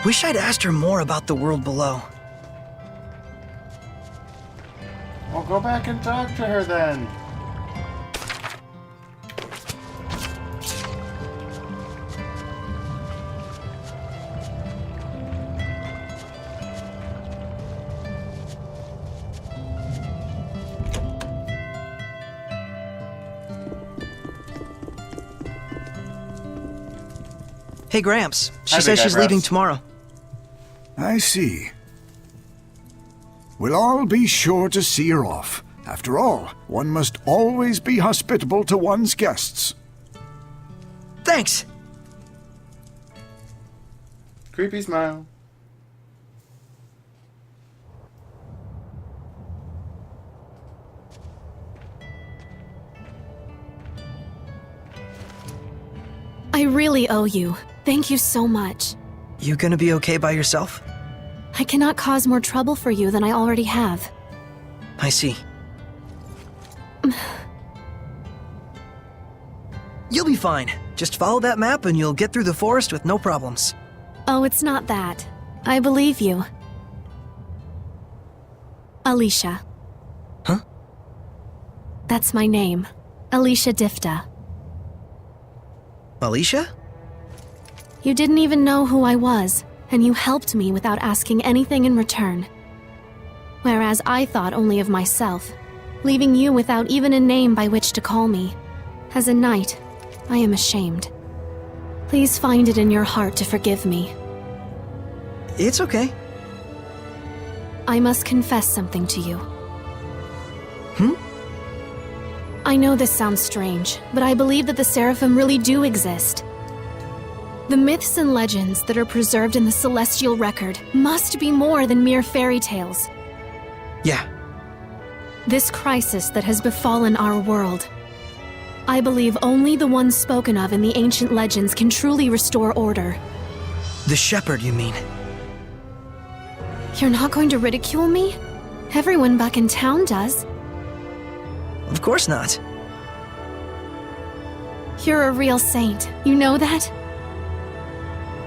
Wish I'd asked her more about the world below. Well, go back and talk to her then. Hey, Gramps. She Hi, says Big she's Eyebrows. leaving tomorrow. I see. We'll all be sure to see her off. After all, one must always be hospitable to one's guests. Thanks! Creepy smile. I really owe you. Thank you so much. You gonna be okay by yourself? I cannot cause more trouble for you than I already have. I see. You'll be fine. Just follow that map and you'll get through the forest with no problems. Oh, it's not that. I believe you. Alicia. Huh? That's my name. Alicia Difta. Alicia? You didn't even know who I was, and you helped me without asking anything in return. Whereas I thought only of myself, leaving you without even a name by which to call me. As a knight, I am ashamed. Please find it in your heart to forgive me. It's okay. I must confess something to you. I know this sounds strange, but I believe that the Seraphim really do exist. The myths and legends that are preserved in the Celestial Record must be more than mere fairy tales. Yeah. This crisis that has befallen our world, I believe only the ones spoken of in the ancient legends can truly restore order. The shepherd, you mean? You're not going to ridicule me? Everyone back in town does. Of course not. You're a real saint, you know that?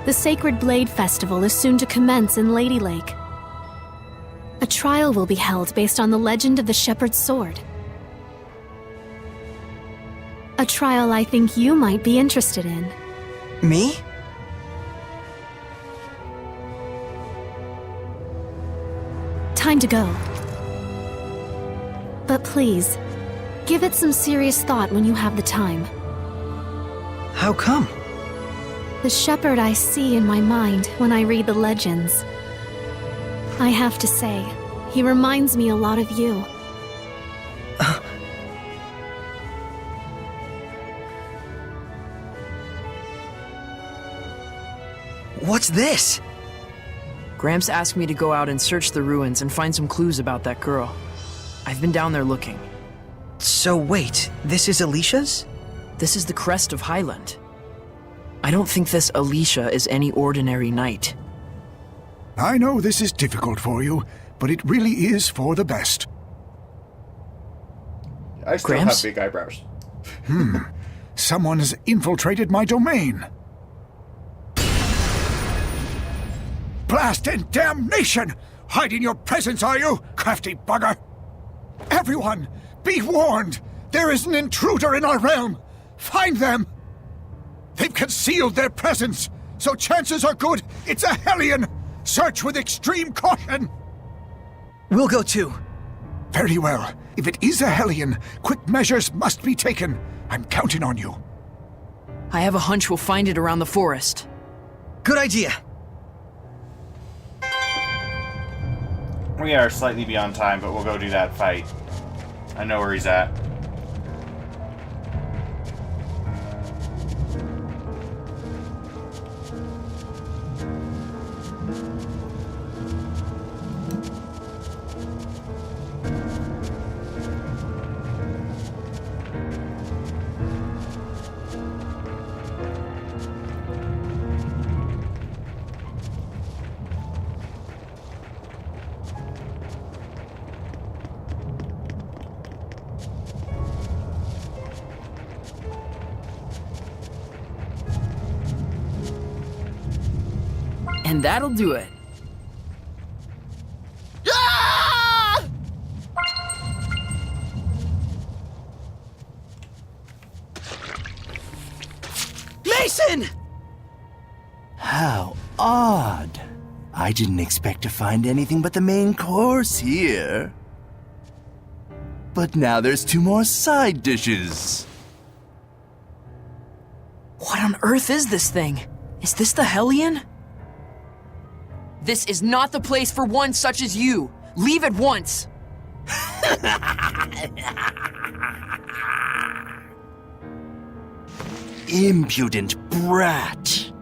The Sacred Blade Festival is soon to commence in Lady Lake. A trial will be held based on the legend of the Shepherd's Sword. A trial I think you might be interested in. Me? Time to go. But please, give it some serious thought when you have the time. How come? The shepherd I see in my mind when I read the legends. I have to say, he reminds me a lot of you. What's this? Gramps asked me to go out and search the ruins and find some clues about that girl. I've been down there looking. So wait, this is Alicia's? This is the crest of Highland. I don't think this Alicia is any ordinary knight. I know this is difficult for you, but it really is for the best. I still Gramps? have big eyebrows. Someone has infiltrated my domain. Blast and damnation! Hiding your presence, are you, crafty bugger? Everyone, be warned! There is an intruder in our realm! Find them! They've concealed their presence, so chances are good it's a Hellion! Search with extreme caution! We'll go too. Very well. If it is a Hellion, quick measures must be taken. I'm counting on you. I have a hunch we'll find it around the forest. Good idea. We are slightly beyond time, but we'll go do that fight. I know where he's at. And that'll do it. Mason! How odd. I didn't expect to find anything but the main course here. But now there's 2 more side dishes. What on earth is this thing? Is this the Hellion? This is not the place for one such as you. Leave at once. impudent brat.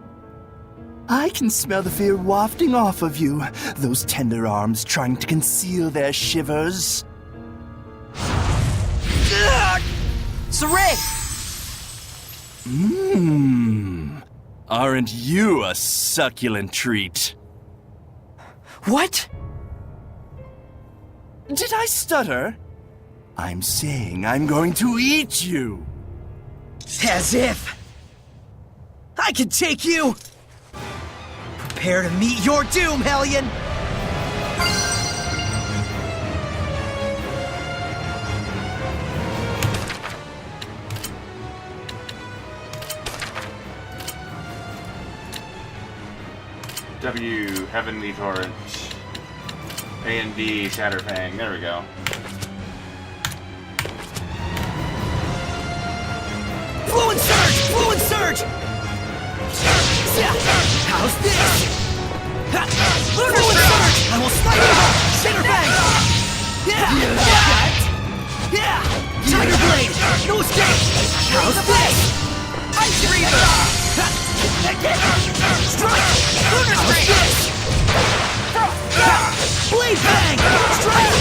I can smell the fear wafting off of you, those tender arms trying to conceal their shivers. Saray! Aren't you a succulent treat? What? Did I stutter? I'm saying I'm going to eat you. As if! I can take you! Prepare to meet your doom, Hellion! W, Heavenly Torrent. A and D, Shatterfang. There we go. Fluent Surge! Fluent Surge! How's this? Fluent Surge! I will smite you! Shatterfang! Yeah! Tiger Blade! No escape! How's this? Ice Reaver! Strike! Lunar Strike! Blade Bang! Strike!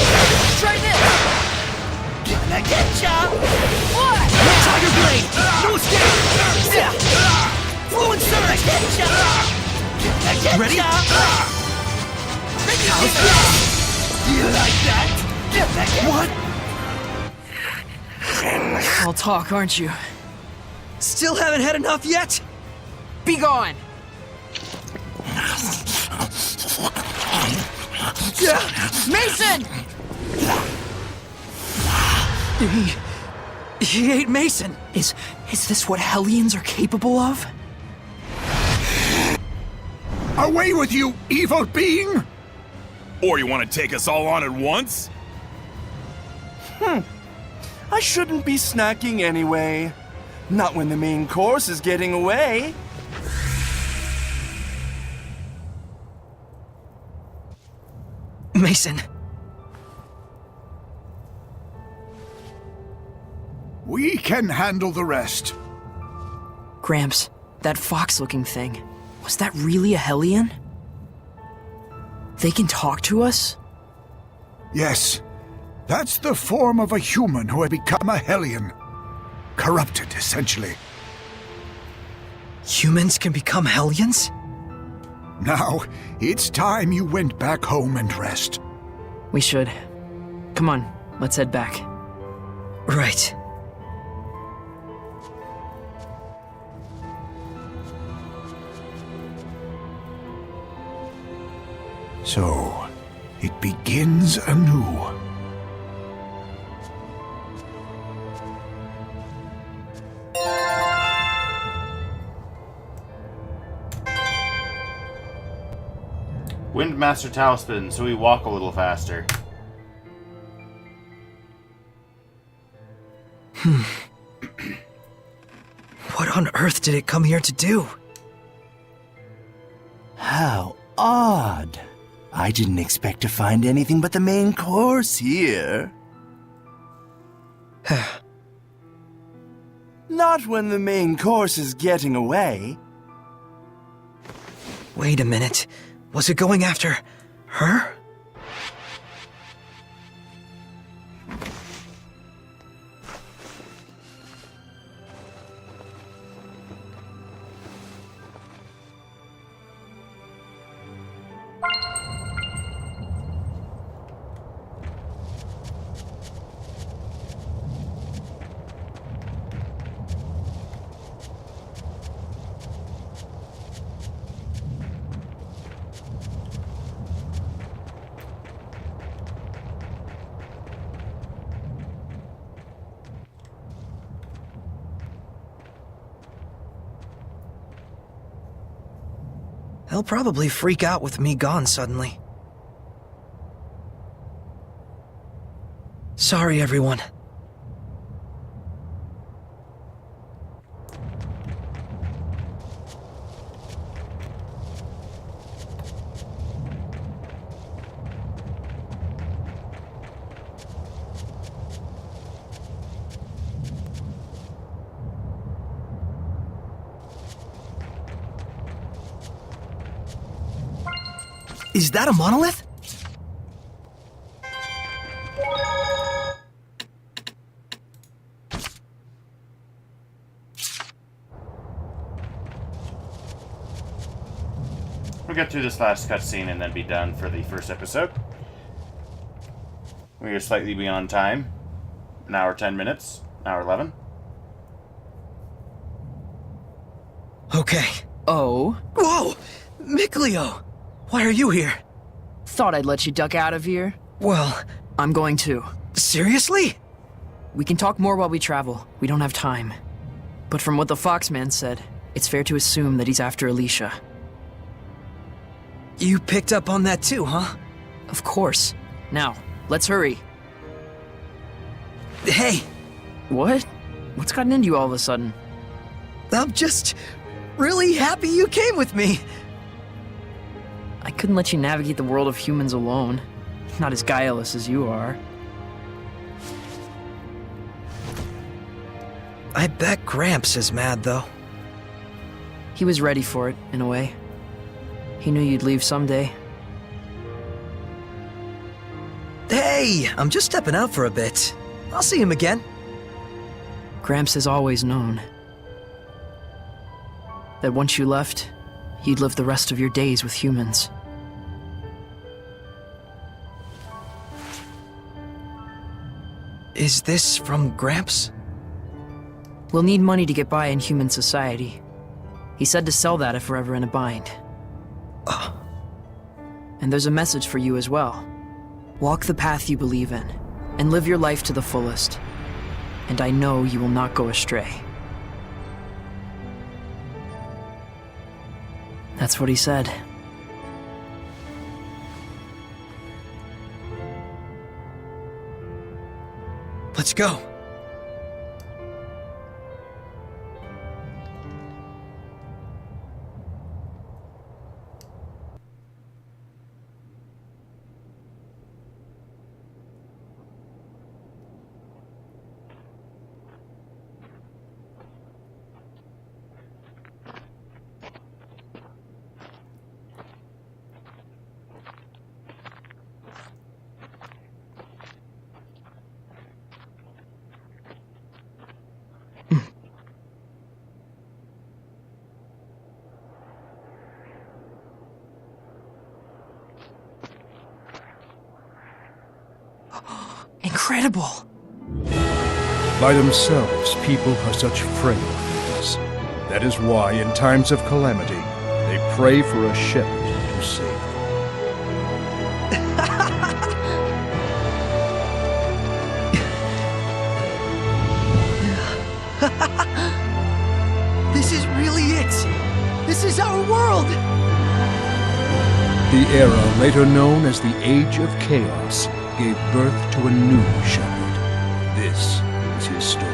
Try this! Gonna get ya! What? Tiger Blade! No escape! Fluent Surge! Get ya! Ready? How's this? You like that? What? I'll talk, aren't you? Still haven't had enough yet? Be gone! Mason! He ate Mason. Is this what Hellions are capable of? Away with you, evil being! Or you want to take us all on at once? I shouldn't be snacking anyway. Not when the main course is getting away. Mason. We can handle the rest. Gramps, that fox-looking thing, was that really a Hellion? They can talk to us? Yes, that's the form of a human who had become a Hellion. Corrupted, essentially. Humans can become Hellions? Now, it's time you went back home and rest. We should. Come on, let's head back. Right. So, it begins anew. Windmaster Tailspin, so we walk a little faster. What on earth did it come here to do? How odd. I didn't expect to find anything but the main course here. Not when the main course is getting away. Wait a minute. Was it going after her? They'll probably freak out with me gone suddenly. Sorry, everyone. Is that a monolith? We'll get through this last cutscene and then be done for the first episode. We are slightly beyond time. An hour 10 minutes. An hour 11. Okay. Oh? Whoa! Mikleo! Why are you here? Thought I'd let you duck out of here. Well, I'm going too. seriously? We can talk more while we travel. We don't have time. But from what the Foxman said, it's fair to assume that he's after Alicia. You picked up on that too, huh? Of course. Now, let's hurry. Hey, What? What's gotten into you all of a sudden? I'm just really happy you came with me. I couldn't let you navigate the world of humans alone. Not as guileless as you are. I bet Gramps is mad, though. He was ready for it, in a way. He knew you'd leave someday. Hey, I'm just stepping out for a bit. I'll see him again. Gramps has always known that once you left, you'd live the rest of your days with humans. Is this from Gramps? We'll need money to get by in human society. He said to sell that if we're ever in a bind. And there's a message for you as well. Walk the path you believe in, and live your life to the fullest. And I know you will not go astray. That's what he said. Let's go. Incredible! By themselves, people are such frail things. That is why, in times of calamity, they pray for a shepherd to save them. This is really it. This is our world. The era later known as the Age of Chaos gave birth to a new shepherd. This is his story.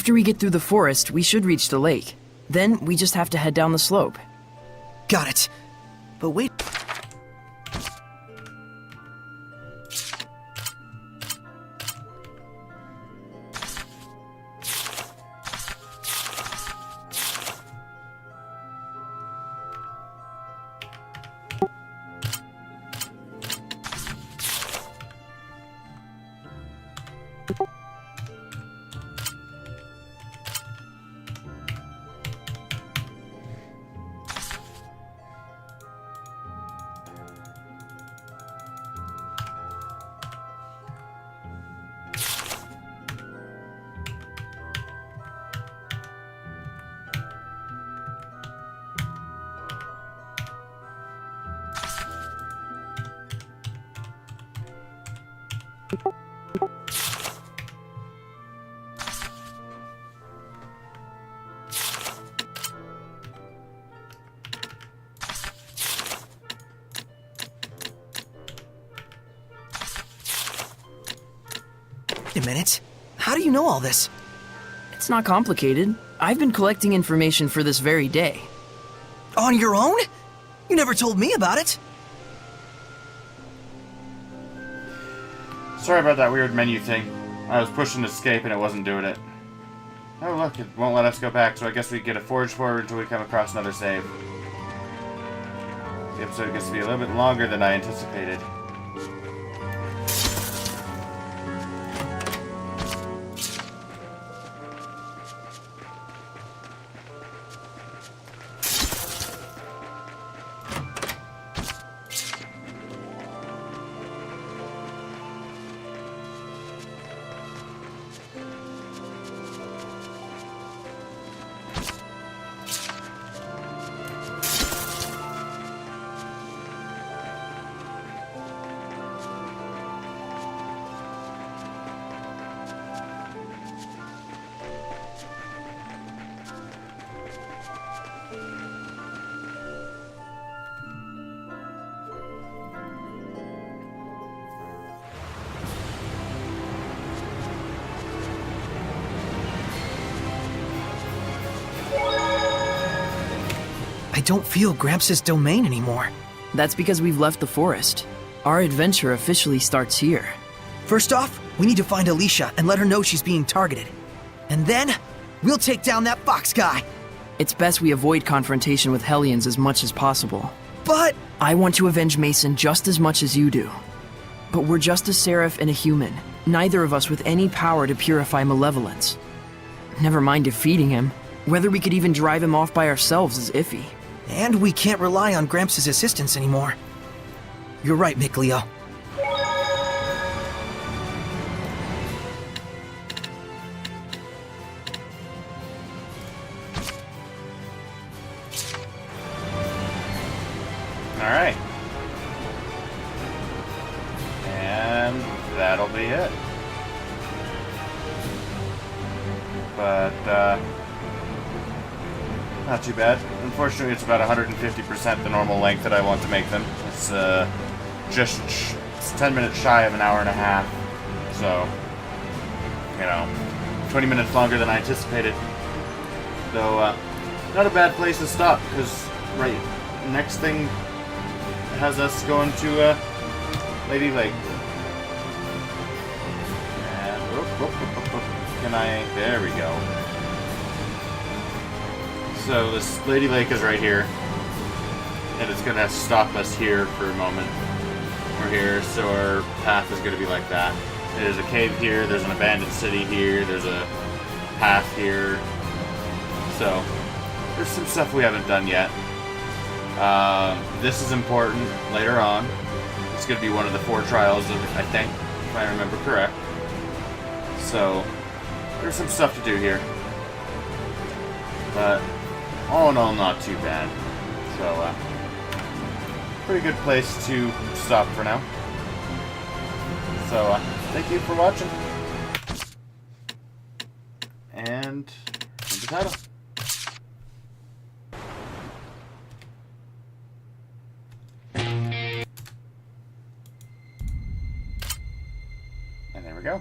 After we get through the forest, we should reach the lake. Then we just have to head down the slope. Got it. But wait. Wait a minute. How do you know all this? It's not complicated. I've been collecting information for this very day. On your own? You never told me about it. Sorry about that weird menu thing. I was pushing escape and it wasn't doing it. Oh look, it won't let us go back, so I guess we get a forge forward until we come across another save. The episode gets to be a little bit longer than I anticipated. I don't feel Gramps' domain anymore. That's because we've left the forest. Our adventure officially starts here. First off, we need to find Alicia and let her know she's being targeted. And then, we'll take down that fox guy. It's best we avoid confrontation with Hellions as much as possible. But I want to avenge Mason just as much as you do. But we're just a seraph and a human, neither of us with any power to purify malevolence. Never mind defeating him. Whether we could even drive him off by ourselves is iffy. And we can't rely on Gramps' assistance anymore. You're right, Mick Leo. Alright. And that'll be it. But, not too bad. Unfortunately, it's about 150% the normal length that I want to make them. It's, it's 10 minutes shy of an hour and a half. So, you know, 20 minutes longer than I anticipated. Though, not a bad place to stop, because, right, next thing has us going to, Lady Lake. And, can I, there we go. So this Lady Lake is right here, and it's gonna stop us here for a moment. We're here, so our path is gonna be like that. There's a cave here, there's an abandoned city here, there's a path here. So, there's some stuff we haven't done yet. This is important later on. It's gonna be one of the 4 trials, I think, if I remember correct. So, there's some stuff to do here. But, all in all, not too bad. So, pretty good place to stop for now. So, thank you for watching. And, the title. And there we go.